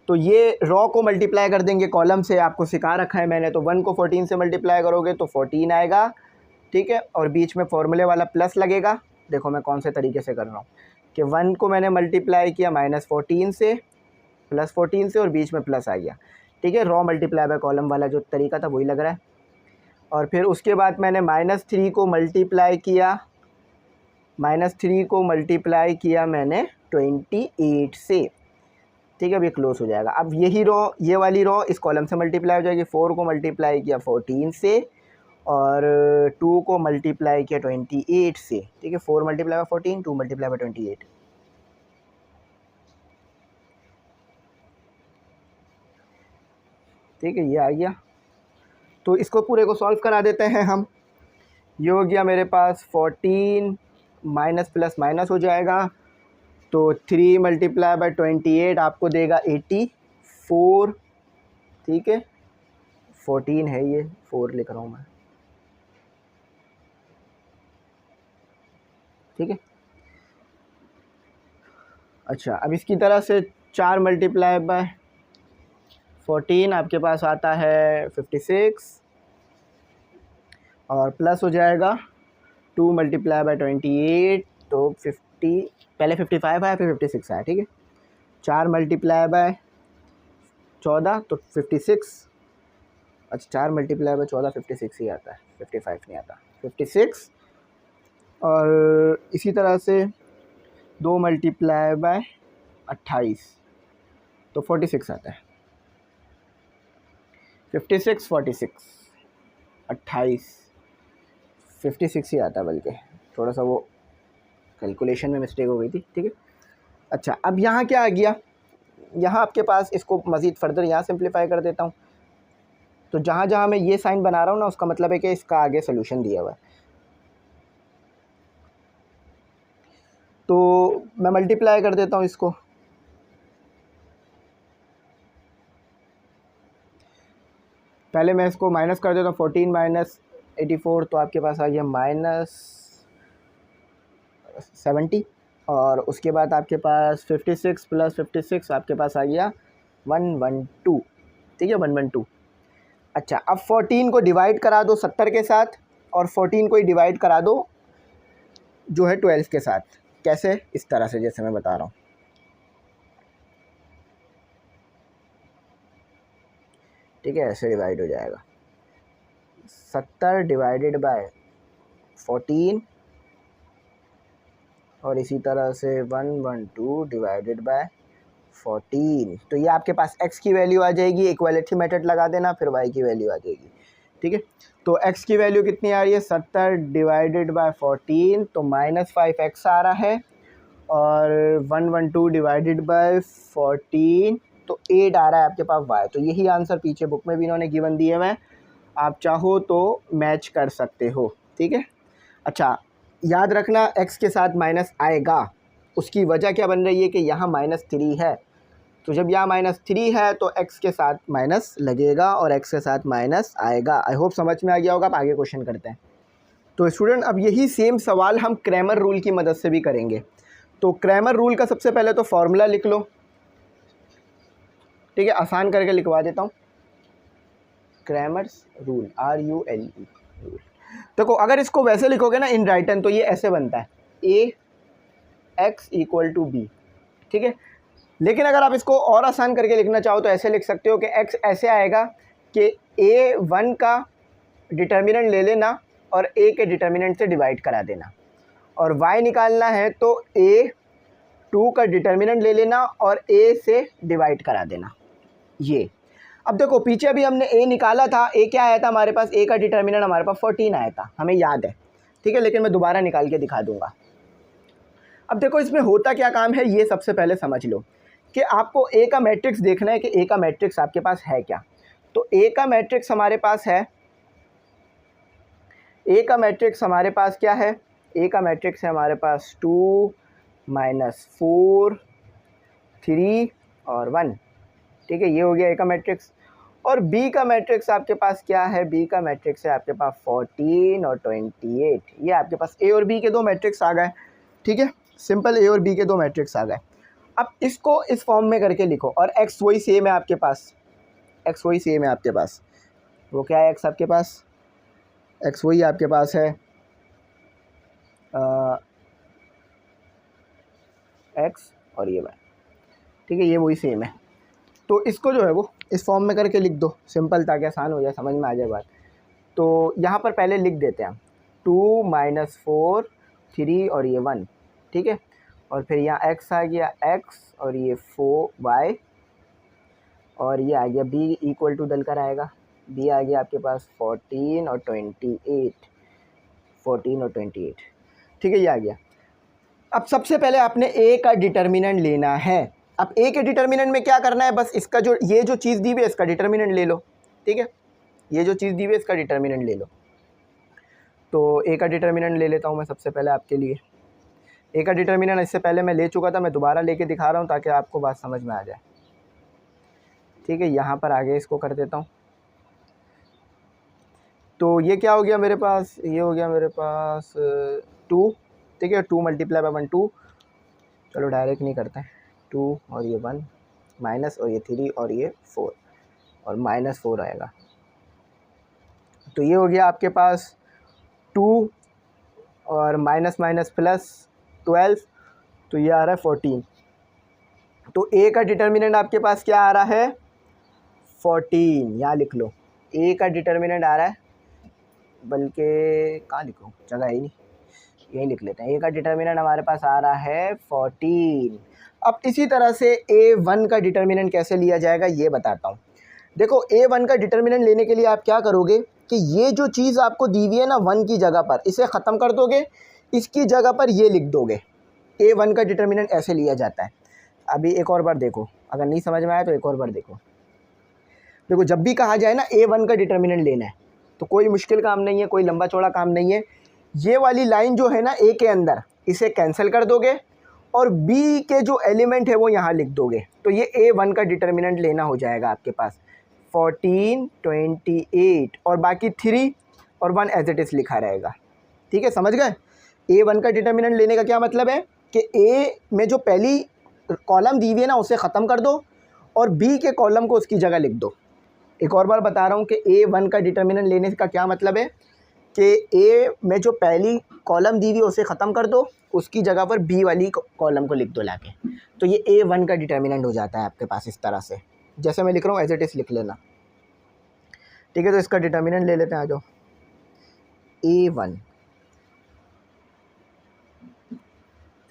तो ये रॉ को मल्टीप्लाई कर देंगे कॉलम से, आपको सिखा रखा है मैंने। तो 1 को 14 से मल्टीप्लाई करोगे तो 14 आएगा, ठीक है। और बीच में फॉर्मूले वाला प्लस लगेगा। देखो मैं कौन से तरीके से कर रहा हूँ कि 1 को मैंने मल्टीप्लाई किया -14 से, +14 से, और बीच में प्लस आ गया, ठीक है। रॉ मल्टीप्लाई बाय कॉलम वाला जो तरीका था वही लग रहा है। और फिर उसके बाद मैंने -3 को मल्टीप्लाई किया, -3 को मल्टीप्लाई किया मैंने 28 से, ठीक है। अब ये क्लोज हो जाएगा। अब यही रॉ, ये वाली रॉ इस कॉलम से मल्टीप्लाई हो जाएगी। 4 को मल्टीप्लाई किया 14 से, और 2 को मल्टीप्लाई किया 28 से, ठीक है। 4 मल्टीप्लाई बाय 14, 2 मल्टीप्लाई बाय 28, ठीक है, ये आ गया। तो इसको पूरे को सॉल्व करा देते हैं हम। ये हो गया मेरे पास 14 माइनस प्लस माइनस हो जाएगा, तो 3 मल्टीप्लाई बाय 28 आपको देगा 84, ठीक है। 14 है, ये 4 लिख रहा हूँ मैं, ठीक है। अच्छा, अब इसकी तरह से 4 मल्टीप्लाई बाय 14 आपके पास आता है 56, और प्लस हो जाएगा 2 मल्टीप्लाई बाय 28, तो 50, पहले 55 आया फिर 56 आया, ठीक है। 4 मल्टीप्लाई बाय 14 तो 56, अच्छा 4 मल्टीप्लाई बाय 14 56 ही आता है, 55 नहीं आता, 56। और इसी तरह से 2 मल्टीप्लाई बाय 28 तो 46 आता है, 56 46 28 56 ही आता है, बल्कि थोड़ा सा वो कैलकुलेशन में मिस्टेक हो गई थी, ठीक है। अच्छा, अब यहाँ क्या आ गया, यहाँ आपके पास, इसको मज़ीद फर्दर यहाँ सिंप्लीफाई कर देता हूँ। तो जहाँ जहाँ मैं ये साइन बना रहा हूँ ना, उसका मतलब है कि इसका आगे सोल्यूशन दिया हुआ है। तो मैं मल्टीप्लाई कर देता हूँ इसको, पहले मैं इसको माइनस कर देता हूँ, 14 माइनस 84, तो आपके पास आ गया -70। और उसके बाद आपके पास 56 प्लस 56 आपके पास आ गया 112, ठीक है, 112। अच्छा, अब 14 को डिवाइड करा दो 70 के साथ, और 14 को ही डिवाइड करा दो जो है 12 के साथ। कैसे, इस तरह से जैसे मैं बता रहा हूँ, ठीक है, ऐसे डिवाइड हो जाएगा 70 डिवाइडेड बाय 14, और इसी तरह से 112 डिवाइडेड बाय 14। तो ये आपके पास x की वैल्यू आ जाएगी, इक्वालिटी मेथड लगा देना, फिर y की वैल्यू आ जाएगी, ठीक है। तो x की वैल्यू कितनी आ रही है, 70 डिवाइडेड बाय 14, तो -5x आ रहा है, और 112 डिवाइडेड बाय 14 तो 8 आ रहा है आपके पास y। तो यही आंसर पीछे बुक में भी इन्होंने गिवन दिए हुए हैं, आप चाहो तो मैच कर सकते हो, ठीक है। अच्छा, याद रखना x के साथ माइनस आएगा, उसकी वजह क्या बन रही है कि यहाँ -3 है, तो जब यहाँ -3 है तो x के साथ माइनस लगेगा और x के साथ माइनस आएगा। आई होप समझ में आ गया होगा। अब आगे क्वेश्चन करते हैं। तो स्टूडेंट, अब यही सेम सवाल हम क्रैमर रूल की मदद से भी करेंगे। तो क्रैमर रूल का सबसे पहले तो फॉर्मूला लिख लो, ठीक है, आसान करके लिखवा देता हूँ। Cramer's rule, RULE rule. देखो, अगर इसको वैसे लिखोगे ना इन राइटन, तो ये ऐसे बनता है AX = B, ठीक है। लेकिन अगर आप इसको और आसान करके लिखना चाहो तो ऐसे लिख सकते हो कि x ऐसे आएगा कि A1 का डिटर्मिनेंट ले लेना और A के डिटर्मिनेंट से डिवाइड करा देना, और y निकालना है तो A 2 का डिटर्मिनेंट ले लेना और a से डिवाइड करा देना ये। अब देखो पीछे अभी हमने a निकाला था, a क्या आया था हमारे पास, a का डिटर्मिनेंट हमारे पास 14 आया था, हमें याद है, ठीक है, लेकिन मैं दोबारा निकाल के दिखा दूंगा। अब देखो इसमें होता क्या काम है ये सबसे पहले समझ लो कि आपको a का मैट्रिक्स देखना है कि a का मैट्रिक्स आपके पास है क्या। तो a का मैट्रिक्स हमारे पास है, a का मैट्रिक्स हमारे पास क्या है, a का मैट्रिक्स है हमारे पास 2 -4 3 और 1, ठीक है, ये हो गया a का मैट्रिक्स। और b का मैट्रिक्स आपके पास क्या है, b का मैट्रिक्स है आपके पास 14 और 28, ये आपके पास a और b के दो मैट्रिक्स आ गए, ठीक है, सिंपल a और b के दो मैट्रिक्स आ गए। अब इसको इस फॉर्म में करके लिखो और x वही सेम है आपके पास, x वही सेम है आपके पास, वो क्या है x आपके पास, x वही आपके पास है x और ये y, ठीक है, ये वही सेम है। तो इसको जो है वो इस फॉर्म में करके लिख दो, सिंपल, ताकि आसान हो जाए, समझ में आ जाए बात। तो यहाँ पर पहले लिख देते हैं 2 -4 3 और ये 1, ठीक है, और फिर यहाँ x आ गया x और ये 4y और ये आ गया b इक्वल टू डल कर आएगा, b आ गया आपके पास 14 और 28, 14 और 28, ठीक है, ये आ गया। अब सबसे पहले आपने a का डिटर्मिनेंट लेना है। अब a के डिटर्मिनेंट में क्या करना है, बस इसका जो ये जो चीज़ दी हुई है इसका डिटर्मिनेंट ले लो, ठीक है, ये जो चीज़ दी हुई है इसका डिटर्मिनेंट ले लो। तो a का डिटर्मिनेंट ले लेता हूँ मैं सबसे पहले आपके लिए। a का डिटर्मिनेंट इससे पहले मैं ले चुका था, मैं दोबारा लेके दिखा रहा हूँ ताकि आपको बात समझ में आ जाए, ठीक है। यहाँ पर आगे इसको कर देता हूँ। तो ये क्या हो गया मेरे पास, ये हो गया मेरे पास 2, ठीक है, 2 × 1 2, चलो डायरेक्ट नहीं करते हैं, 2 और ये 1 माइनस और ये 3 और ये 4 और -4 आएगा। तो ये हो गया आपके पास 2 और माइनस प्लस 12, तो ये आ रहा है 14। तो a का डिटर्मिनेंट आपके पास क्या आ रहा है, 14, यहाँ लिख लो, a का डिटर्मिनेंट आ रहा है, बल्कि कहाँ लिखो, जगह ही नहीं, यही लिख लेते हैं, a का डिटर्मिनेंट हमारे पास आ रहा है 14। अब इसी तरह से a1 का डिटर्मिनेंट कैसे लिया जाएगा ये बताता हूँ। देखो a1 का डिटर्मिनेंट लेने के लिए आप क्या करोगे कि ये जो चीज़ आपको दी हुई है ना 1 की जगह पर, इसे ख़त्म कर दोगे, इसकी जगह पर ये लिख दोगे। a1 का डिटर्मिनेंट ऐसे लिया जाता है। अभी एक और बार देखो, अगर नहीं समझ में आया तो एक और बार देखो। देखो जब भी कहा जाए ना a1 का डिटर्मिनेंट लेना है तो कोई मुश्किल काम नहीं है, कोई लंबा चौड़ा काम नहीं है। ये वाली लाइन जो है ना a के अंदर, इसे कैंसिल कर दोगे और b के जो एलिमेंट है वो यहाँ लिख दोगे, तो ये a1 का डिटर्मिनेंट लेना हो जाएगा आपके पास 14 28 और बाकी 3 और 1 एज इट इज़ लिखा रहेगा, ठीक है, समझ गए। a1 का डिटर्मिनेंट लेने का क्या मतलब है कि a में जो पहली कॉलम दी हुई है ना उसे ख़त्म कर दो और b के कॉलम को उसकी जगह लिख दो। एक और बार बता रहा हूँ कि a1 का डिटर्मिनेंट लेने का क्या मतलब है कि a में जो पहली कॉलम दी हुई है उसे ख़त्म कर दो, उसकी जगह पर b वाली कॉलम को लिख दो लाके, तो ये a1 का डिटर्मिनेंट हो जाता है आपके पास। इस तरह से जैसे मैं लिख रहा हूँ एज इट इज़ लिख लेना, ठीक है। तो इसका डिटर्मिनेंट ले लेते हैं, आ जाओ, a1,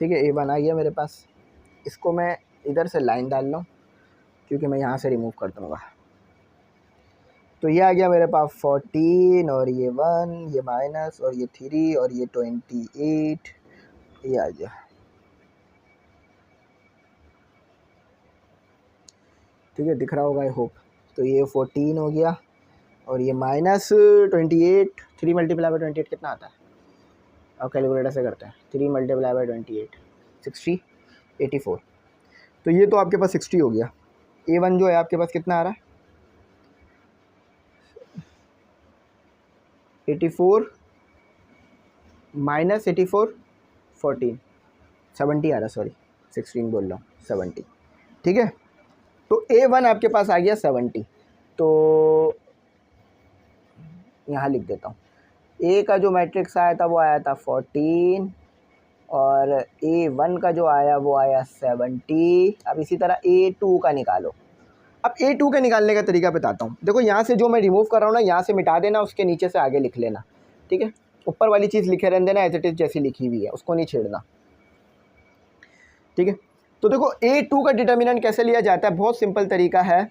ठीक है, a1 आ गया मेरे पास। इसको मैं इधर से लाइन डाल लूँ क्योंकि मैं यहाँ से रिमूव कर दूँगा। तो ये आ गया मेरे पास 14 और ये 1, ये माइनस और ये 3 और ये 28, ये आ गया, ठीक है, दिख रहा होगा आई होप। तो ये 14 हो गया और ये -28, 3 × 28 कितना आता है, अब कैलकुलेटर से करते हैं, 3 × 28 60 84, तो ये तो आपके पास 60 हो गया। a1 जो है आपके पास कितना आ रहा है 84 - 84 14 70 आ रहा, सॉरी 16 बोल रहा हूँ, 70, ठीक है। तो a1 आपके पास आ गया 70। तो यहाँ लिख देता हूँ, a का जो मैट्रिक्स आया था वो आया था 14 और a1 का जो आया वो आया 70। अब इसी तरह a2 का निकालो। अब a2 के निकालने का तरीका बताता हूँ। देखो यहाँ से जो मैं रिमूव कर रहा हूँ ना, यहाँ से मिटा देना, उसके नीचे से आगे लिख लेना, ठीक है। ऊपर वाली चीज़ लिखे रहने देना एज इट इज़ जैसी लिखी हुई है, उसको नहीं छेड़ना, ठीक है। तो देखो A2 का डिटर्मिनेंट कैसे लिया जाता है, बहुत सिंपल तरीका है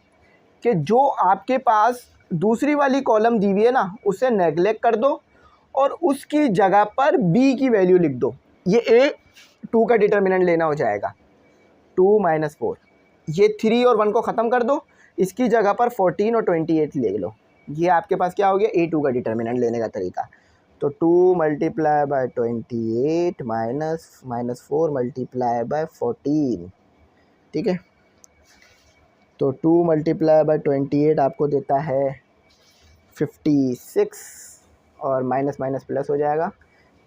कि जो आपके पास दूसरी वाली कॉलम दी हुई है ना, उसे नेगलेक्ट कर दो और उसकी जगह पर B की वैल्यू लिख दो। ये A2 का डिटर्मिनेंट लेना हो जाएगा 2 - 4। ये 3 और 1 को ख़त्म कर दो, इसकी जगह पर 14 और 28 ले लो। ये आपके पास क्या हो गया, A2 का डिटर्मिनेंट लेने का तरीका। तो 2 × 28 -4 × 14, ठीक है। तो 2 × 28 आपको देता है 56 और माइनस माइनस प्लस हो जाएगा,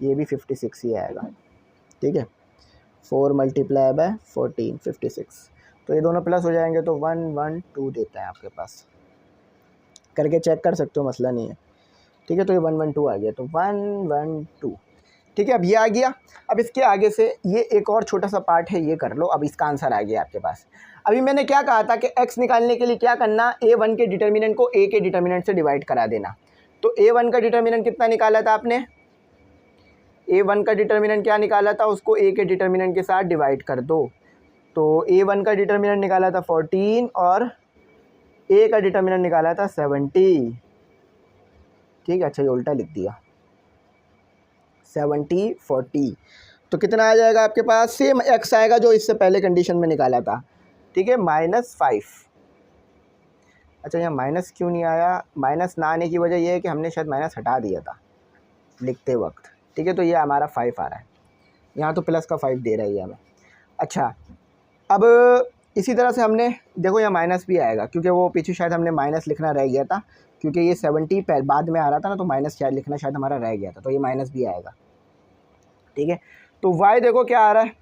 ये भी 56 ही आएगा, ठीक है। 4 × 14 56, तो ये दोनों प्लस हो जाएंगे तो 112 देता है आपके पास, करके चेक कर सकते हो, मसला नहीं है, ठीक है। तो ये 112 आ गया, तो 112, ठीक है। अब ये आ गया। अब इसके आगे से ये एक और छोटा सा पार्ट है, ये कर लो। अब इसका आंसर आ गया आपके पास। अभी मैंने क्या कहा था कि x निकालने के लिए क्या करना, A1 के डिटर्मिनेंट को A के डिटर्मिनेंट से डिवाइड करा देना। तो A1 का डिटर्मिनेंट कितना निकाला था आपने, A1 का डिटर्मिनेंट क्या निकाला था, उसको A के डिटर्मिनेंट के साथ डिवाइड कर दो। तो A1 का डिटर्मिनेंट निकाला था 14 और A का डिटर्मिनेंट निकाला था 70, ठीक है। अच्छा, ये उल्टा लिख दिया, 70 40, तो कितना आ जाएगा आपके पास, सेम x आएगा जो इससे पहले कंडीशन में निकाला था, ठीक है, -5। अच्छा, यहाँ माइनस क्यों नहीं आया, माइनस ना आने की वजह यह है कि हमने शायद माइनस हटा दिया था लिखते वक्त, ठीक है। तो ये हमारा 5 आ रहा है, यहाँ तो प्लस का 5 दे रहा है ये हमें। अच्छा, अब इसी तरह से हमने देखो यहाँ माइनस भी आएगा, क्योंकि वो पीछे शायद हमने माइनस लिखना रह गया था, क्योंकि ये 70 बाद में आ रहा था ना, तो माइनस शायद लिखना शायद हमारा रह गया था, तो ये माइनस भी आएगा, ठीक है। तो y देखो क्या आ रहा है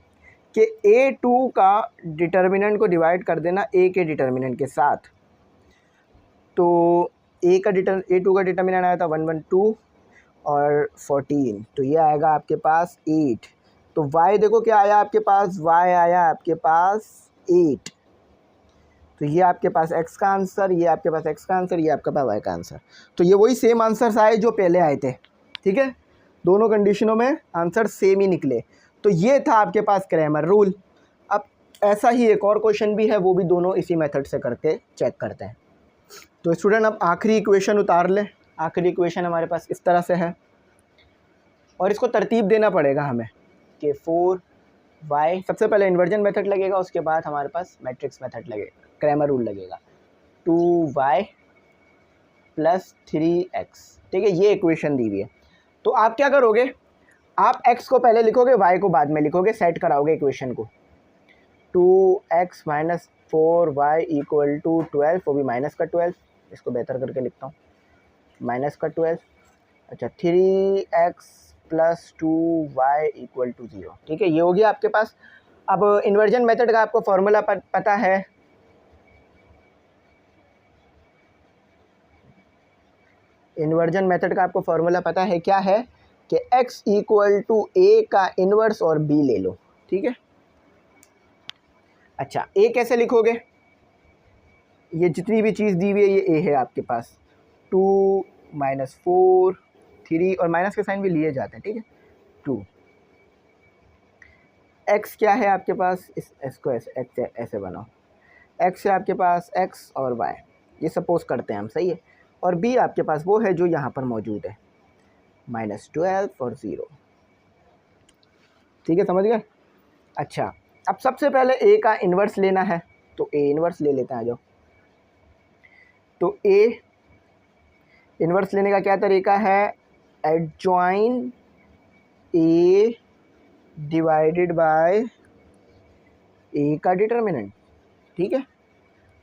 कि A2 का डिटर्मिनेंट को डिवाइड कर देना A के डिटर्मिनेंट के साथ। तो A2 का डिटर्मिनेंट आया था 112 और 14, तो ये आएगा आपके पास 8। तो y देखो क्या आया आपके पास, y आया आपके पास 8। तो ये आपके पास x का आंसर, ये आपके पास x का आंसर, ये आपके पास y का आंसर। तो ये वही सेम आंसर्स आए जो पहले आए थे, ठीक है। दोनों कंडीशनों में आंसर सेम ही निकले। तो ये था आपके पास क्रैमर रूल। अब ऐसा ही एक और क्वेश्चन भी है, वो भी दोनों इसी मेथड से करके चेक करते हैं। तो स्टूडेंट अब आखिरी इक्वेशन उतार ले। आखिरी इक्वेशन हमारे पास इस तरह से है, और इसको तरतीब देना पड़ेगा हमें कि 4y, सबसे पहले इन्वर्जन मेथड लगेगा, उसके बाद हमारे पास मैट्रिक्स मेथड लगेगा, क्रैमर रूल लगेगा। 2y + 3x, ठीक है, ये इक्वेशन दी हुई है। तो आप क्या करोगे, आप x को पहले लिखोगे, y को बाद में लिखोगे, सेट कराओगे इक्वेशन को। 2x - 4y = 12, वो भी माइनस का 12, इसको बेहतर करके लिखता हूँ, माइनस का 12। अच्छा, 3x + 2y = 0, ठीक है, ये हो गया आपके पास। अब इन्वर्जन मेथड का आपको फॉर्मूला पता है, इन्वर्जन मेथड का आपको फॉर्मूला पता है, क्या है कि x = a का इन्वर्स और b ले लो, ठीक है। अच्छा, a कैसे लिखोगे, ये जितनी भी चीज़ दी हुई है ये a है आपके पास। 2 - 4 3, और माइनस के साइन भी लिए जाते हैं, ठीक है। 2, x क्या है आपके पास, इस s को ऐसे बनाओ, x है आपके पास x और y, ये सपोज करते हैं हम, सही है। और b आपके पास वो है जो यहाँ पर मौजूद है, -12 और 0, ठीक है, समझ गए। अच्छा, अब सबसे पहले a का इन्वर्स लेना है, तो a इन्वर्स ले लेते हैं, आ जाओ। तो a इन्वर्स लेने का क्या तरीका है, adjoin a divided by a का डिटर्मिनेंट, ठीक है।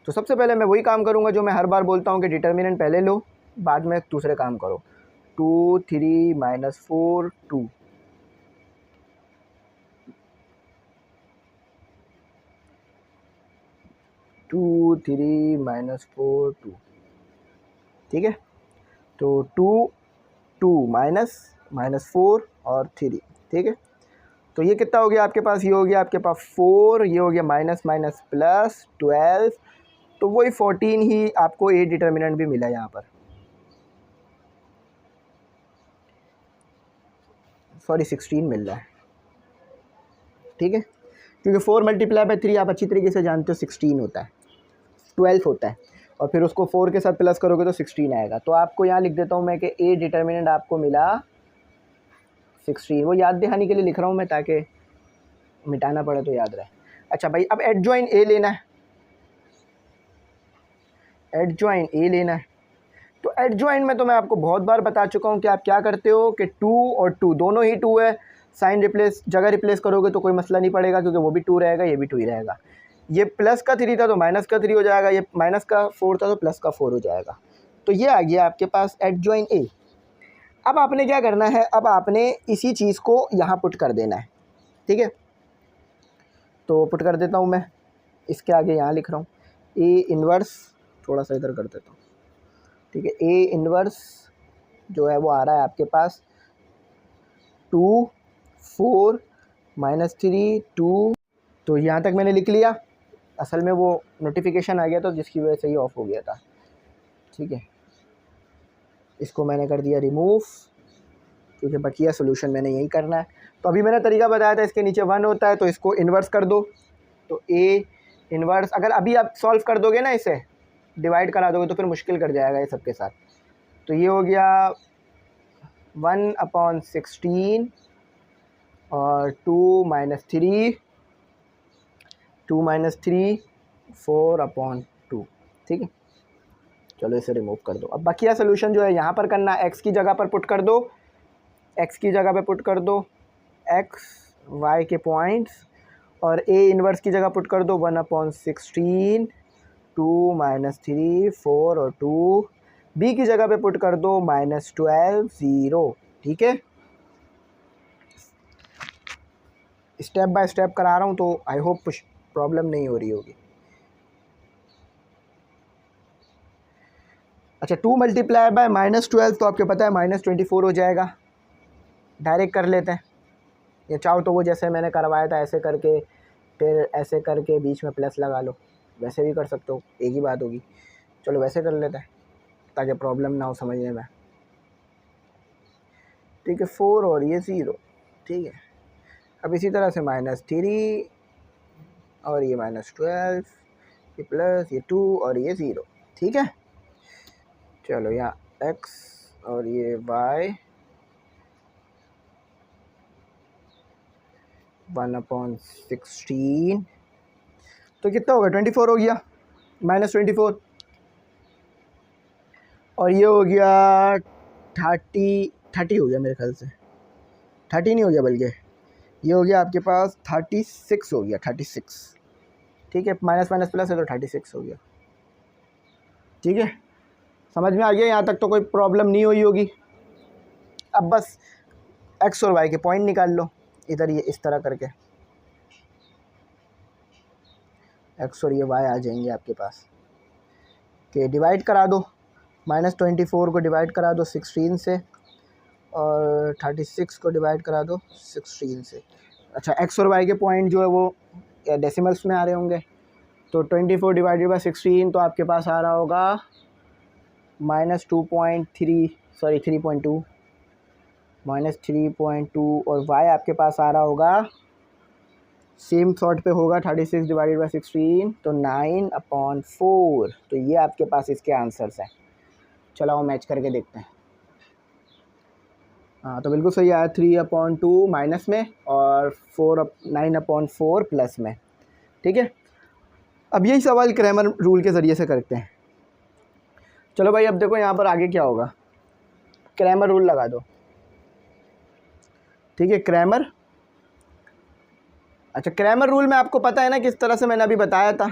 तो सबसे पहले मैं वही काम करूंगा जो मैं हर बार बोलता हूं कि डिटर्मिनेंट पहले लो, बाद में दूसरे काम करो। 2 3 - 4 2, टू 3 - 4 2, ठीक है। तो 2 2 -4 और 3, ठीक है। तो ये कितना हो गया आपके पास, ये हो गया आपके पास 4, ये हो गया माइनस माइनस प्लस 12, तो वही 14 ही आपको ए डिटर्मिनेंट भी मिला यहाँ पर, सॉरी 16 मिल रहा है, ठीक है, क्योंकि 4 मल्टीप्लाई बाई 3 आप अच्छी तरीके से जानते हो 16 होता है, 12 होता है, और फिर उसको 4 के साथ प्लस करोगे तो 16 आएगा। तो आपको यहाँ लिख देता हूँ मैं कि ए डिटर्मिनेंट आपको मिला 16। वो याद दहानी के लिए लिख रहा हूँ मैं, ताकि मिटाना पड़े तो याद रहे। अच्छा भाई, अब एडजॉइन ए लेना है, एडजॉइन ए लेना है। तो एडजॉइन में तो मैं आपको बहुत बार बता चुका हूँ कि आप क्या करते हो कि 2 और 2 दोनों ही 2 है, साइन रिप्लेस जगह रिप्लेस करोगे तो कोई मसला नहीं पड़ेगा, क्योंकि वो भी 2 रहेगा, ये भी 2 ही रहेगा। ये प्लस का 3 था तो माइनस का 3 हो जाएगा, ये माइनस का 4 था तो प्लस का 4 हो जाएगा। तो ये आ गया आपके पास एडजॉइन ए। अब आपने क्या करना है, अब आपने इसी चीज़ को यहाँ पुट कर देना है, ठीक है। तो पुट कर देता हूँ मैं, इसके आगे यहाँ लिख रहा हूँ ए इन्वर्स, थोड़ा सा इधर कर देता हूँ, ठीक है। ए इन्वर्स जो है वो आ रहा है आपके पास 2 4 -3 2। तो यहाँ तक मैंने लिख लिया। असल में वो नोटिफिकेशन आ गया था जिसकी वजह से ही ऑफ हो गया था, ठीक है। इसको मैंने कर दिया रिमूव, क्योंकि बकिया सोल्यूशन मैंने यही करना है। तो अभी मैंने तरीका बताया था, इसके नीचे 1 होता है तो इसको इन्वर्स कर दो। तो ए इन्वर्स अगर अभी आप सॉल्व कर दोगे ना, इसे डिवाइड करा दोगे तो फिर मुश्किल कर जाएगा ये सबके साथ। तो ये हो गया 1/16 और 2 - 3 2 - 3 4/2, ठीक है। चलो इसे रिमूव कर दो। अब बकिया सोल्यूशन जो है यहाँ पर करना, एक्स की जगह पर पुट कर दो, एक्स की जगह पे पुट कर दो एक्स वाई के पॉइंट्स, और ए इन्वर्स की जगह पुट कर दो 1/16 2 - 3 4 और 2। बी की जगह पे पुट कर दो -12 0, ठीक है। स्टेप बाय स्टेप करा रहा हूँ तो आई होप कुछ प्रॉब्लम नहीं हो रही होगी। अच्छा, 2 मल्टीप्लाई बाय -12 तो आपको पता है -24 हो जाएगा। डायरेक्ट कर लेते हैं, या चाहो तो वो जैसे मैंने करवाया था ऐसे करके, फिर ऐसे करके बीच में प्लस लगा लो, वैसे भी कर सकते हो, एक ही बात होगी। चलो वैसे कर लेते हैं ताकि प्रॉब्लम ना हो समझने में, ठीक है। 4 और ये 0, ठीक है। अब इसी तरह से -3 और ये -12, ये प्लस, ये 2 और ये 0, ठीक है। चलो यहाँ x और ये y 1/16, तो कितना होगा 24 हो गया, -24, और ये हो गया 30 हो गया मेरे ख्याल से, 30 नहीं हो गया बल्कि ये हो गया आपके पास 36 हो गया, 36, ठीक है। माइनस माइनस प्लस है तो 36 हो गया, ठीक है। समझ में आ गया, यहाँ तक तो कोई प्रॉब्लम नहीं हुई होगी। अब बस एक्स और वाई के पॉइंट निकाल लो इधर, ये इस तरह करके एक्स और ये वाई आ जाएंगे आपके पास, कि डिवाइड करा दो, -24 को डिवाइड करा दो 16 से, और 36 को डिवाइड करा दो 16 से। अच्छा, एक्स और वाई के पॉइंट जो है वो डेसिमल्स में आ रहे होंगे, तो 24 डिवाइडेड बाई 16 तो आपके पास आ रहा होगा -2.3 सॉरी 3.2 -3.2, और y आपके पास आ रहा होगा सेम सॉर्ट पे होगा 36 डिवाइडेड बाई 16, तो 9/4। तो ये आपके पास इसके आंसर्स हैं। चलो मैच करके देखते हैं। हाँ, तो बिल्कुल सही आया, 3/2 माइनस में और 9/4 प्लस में, ठीक है। अब यही सवाल क्रैमर रूल के ज़रिए से करते हैं। चलो भाई, अब देखो यहाँ पर आगे क्या होगा, क्रैमर रूल लगा दो, ठीक है। क्रैमर, अच्छा क्रैमर रूल में आपको पता है ना किस तरह से मैंने अभी बताया था,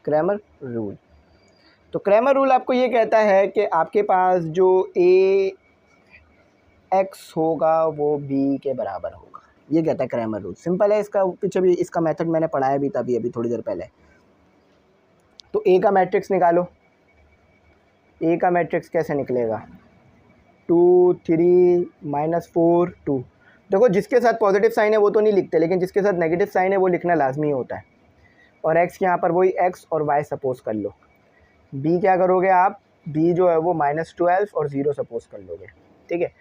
क्रैमर रूल। तो क्रैमर रूल आपको ये कहता है कि आपके पास जो ए एक्स होगा वो बी के बराबर होगा, ये कहता है क्रैमर रूल। सिंपल है, इसका पीछे भी इसका मेथड मैंने पढ़ाया भी था अभी थोड़ी देर पहले। तो ए का मैट्रिक्स निकालो, ए का मैट्रिक्स कैसे निकलेगा, 2 3 -4 2। देखो जिसके साथ पॉजिटिव साइन है वो तो नहीं लिखते, लेकिन जिसके साथ नेगेटिव साइन है वो लिखना लाजमी होता है। और एक्स के यहाँ पर वही एक्स और वाई सपोज कर लो। बी क्या करोगे आप, बी जो है वो -12 और 0 सपोज कर लोगे, ठीक है।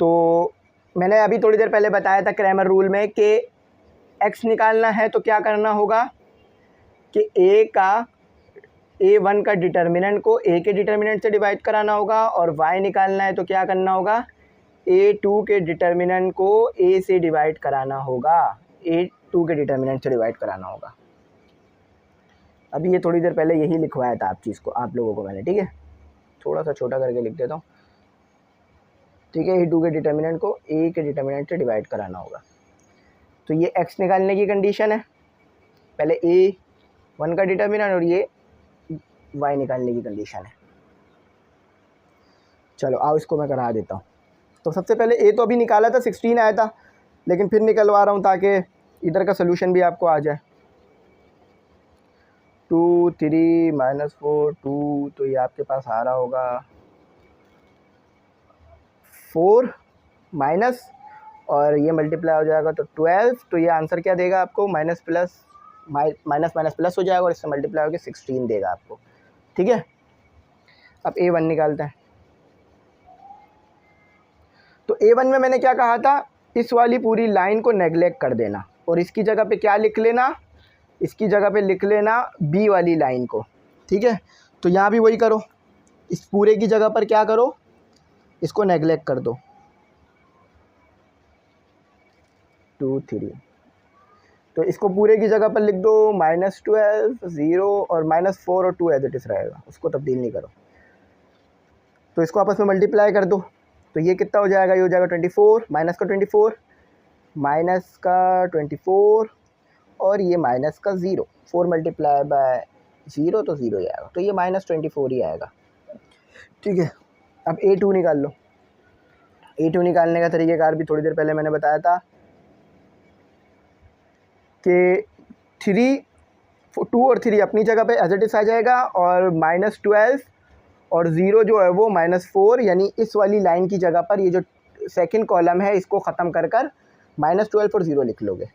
तो मैंने अभी थोड़ी देर पहले बताया था क्रैमर रूल में कि x निकालना है तो क्या करना होगा कि a1 का डिटर्मिनेंट को a के डिटर्मिनेंट से डिवाइड कराना होगा, और y निकालना है तो क्या करना होगा, a2 के डिटर्मिनेंट को a से डिवाइड कराना होगा, a2 के डिटर्मिनेंट से डिवाइड कराना होगा। अभी ये थोड़ी देर पहले यही लिखवाया था आप लोगों को मैंने, ठीक है। थोड़ा सा छोटा करके लिख देता हूँ, ठीक है। a2 के डिटर्मिनेंट को a के डिटर्मिनेंट से डिवाइड कराना होगा। तो ये x निकालने की कंडीशन है, पहले a1 का डिटर्मिनेंट और ये y निकालने की कंडीशन है। चलो आओ इसको मैं करा देता हूँ। तो सबसे पहले a तो अभी निकाला था 16 आया था, लेकिन फिर निकलवा रहा हूँ ताकि इधर का सोल्यूशन भी आपको आ जाए। 2 3 -4 2, तो ये आपके पास आ रहा होगा 4 माइनस, और ये मल्टीप्लाई हो जाएगा तो 12। तो ये आंसर क्या देगा आपको, माइनस माइनस प्लस हो जाएगा और इससे मल्टीप्लाई होकर 16 देगा आपको, ठीक है। अब a1 निकालते हैं। तो a1 में मैंने क्या कहा था, इस वाली पूरी लाइन को नेगलेक्ट कर देना और इसकी जगह पे क्या लिख लेना, इसकी जगह पे लिख लेना b वाली लाइन को, ठीक है। तो यहाँ भी वही करो, इस पूरे की जगह पर क्या करो, इसको नेगलेक्ट कर दो, 2 3। तो इसको पूरे की जगह पर लिख दो -12 0 और -4 और 2 एज इट इज़ रहेगा, उसको तब्दील नहीं करो। तो इसको आपस में मल्टीप्लाई कर दो, तो ये कितना हो जाएगा, ये हो जाएगा 24, माइनस का 24 माइनस का 24 और ये माइनस का 0, 4 मल्टीप्लाई बाय 0 तो 0 आएगा, तो ये -24 ही आएगा, ठीक है। अब a2 निकाल लो। a2 निकालने का तरीक़ेकार भी थोड़ी देर पहले मैंने बताया था कि 2 और 3 अपनी जगह पे एज इट इज़ आ जाएगा, और -12 और 0 जो है वो -4, यानी इस वाली लाइन की जगह पर ये जो सेकंड कॉलम है इसको ख़त्म कर -12 और 0 लिख लोगे,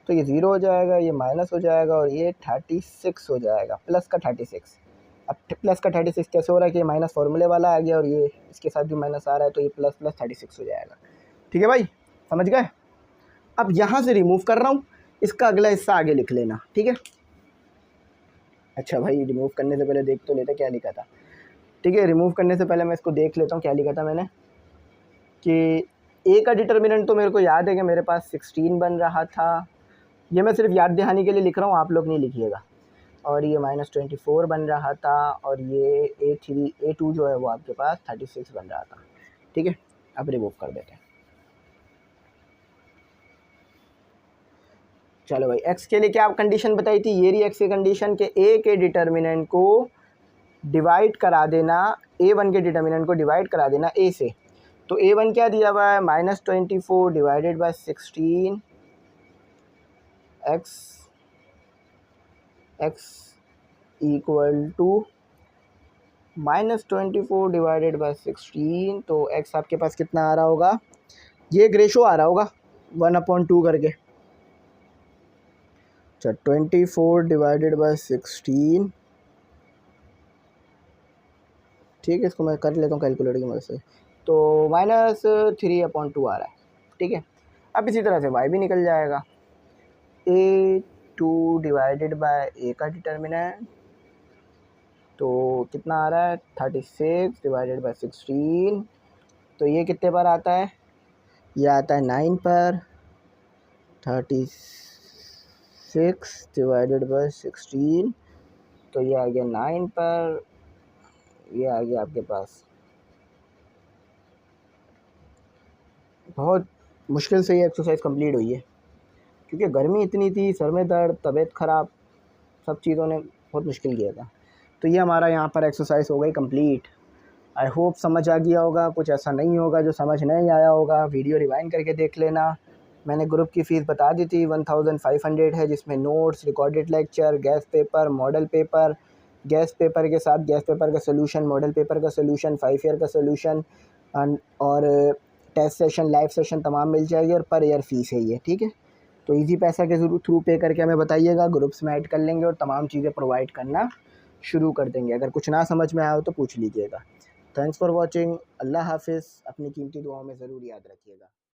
तो ये 0 हो जाएगा, ये माइनस हो जाएगा और ये 36 हो जाएगा, प्लस का 36। अब प्लस का 36 कैसे हो रहा है कि ये माइनस फार्मूले वाला आ गया और ये इसके साथ भी माइनस आ रहा है, तो ये प्लस 36 हो जाएगा, ठीक है भाई, समझ गए। अब यहाँ से रिमूव कर रहा हूँ, इसका अगला हिस्सा आगे लिख लेना, ठीक है। अच्छा भाई, रिमूव करने से पहले देख तो लेते क्या लिखा था, ठीक है। रिमूव करने से पहले मैं इसको देख लेता हूँ क्या लिखा था मैंने, कि a का डिटर्मिनेंट तो मेरे को याद है कि मेरे पास 16 बन रहा था, ये मैं सिर्फ याद दहानी के लिए लिख रहा हूँ, आप लोग नहीं लिखिएगा। और ये -24 बन रहा था, और ये a2 जो है वो आपके पास 36 बन रहा था, ठीक है। अब रिमूव कर देते हैं। चलो भाई, x के लिए क्या कंडीशन बताई थी, ये रही x की कंडीशन कि a के डिटर्मिनेंट को डिवाइड करा देना, a1 के डिटर्मिनेंट को डिवाइड करा देना a से। तो a1 क्या दिया हुआ है, -24 divided by 16 x equal to -24 divided by 16। तो x आपके पास कितना आ रहा होगा, ये एक रेशो आ रहा होगा 1/2 करके। अच्छा, 24 डिवाइडेड बाय 16, ठीक है। इसको मैं कर लेता हूँ कैलकुलेटर की मदद से, तो -3/2 आ रहा है, ठीक है। अब इसी तरह से y भी निकल जाएगा, a2 डिवाइडेड बाय a का डिटर्मिनेंट, तो कितना आ रहा है 36 डिवाइडेड बाय 16, तो ये कितने पर आता है, ये आता है 9 पर। 36 डिवाइडेड बाय 16, तो ये आ गया 9 पर, ये आ गया आपके पास। बहुत मुश्किल से ये एक्सरसाइज कंप्लीट हुई है, क्योंकि गर्मी इतनी थी, सर में दर्द, तबीयत ख़राब, सब चीज़ों ने बहुत मुश्किल किया था। तो ये हमारा यहाँ पर एक्सरसाइज हो गई कंप्लीट। आई होप समझ आ गया होगा, कुछ ऐसा नहीं होगा जो समझ नहीं आया होगा, वीडियो रिवाइंड करके देख लेना। मैंने ग्रुप की फ़ीस बता दी थी, 1500 है, जिसमें notes, recorded lecture, gas paper, model paper, gas paper के साथ गैस पेपर का सोल्यूशन, मॉडल पेपर का सोल्यूशन, 5 ईयर का सोल्यूशन और टेस्ट सेशन, लाइव सेशन तमाम मिल जाएगी, और पर ईयर फ़ीस है ये, ठीक है। तो इजी पैसा के थ्रू पे करके हमें बताइएगा, ग्रुप्स में ऐड कर लेंगे और तमाम चीज़ें प्रोवाइड करना शुरू कर देंगे। अगर कुछ ना समझ में आया हो तो पूछ लीजिएगा। Thanks for watching. अल्लाह हाफिज़। अपनी कीमती दुआओं में ज़रूर याद रखिएगा।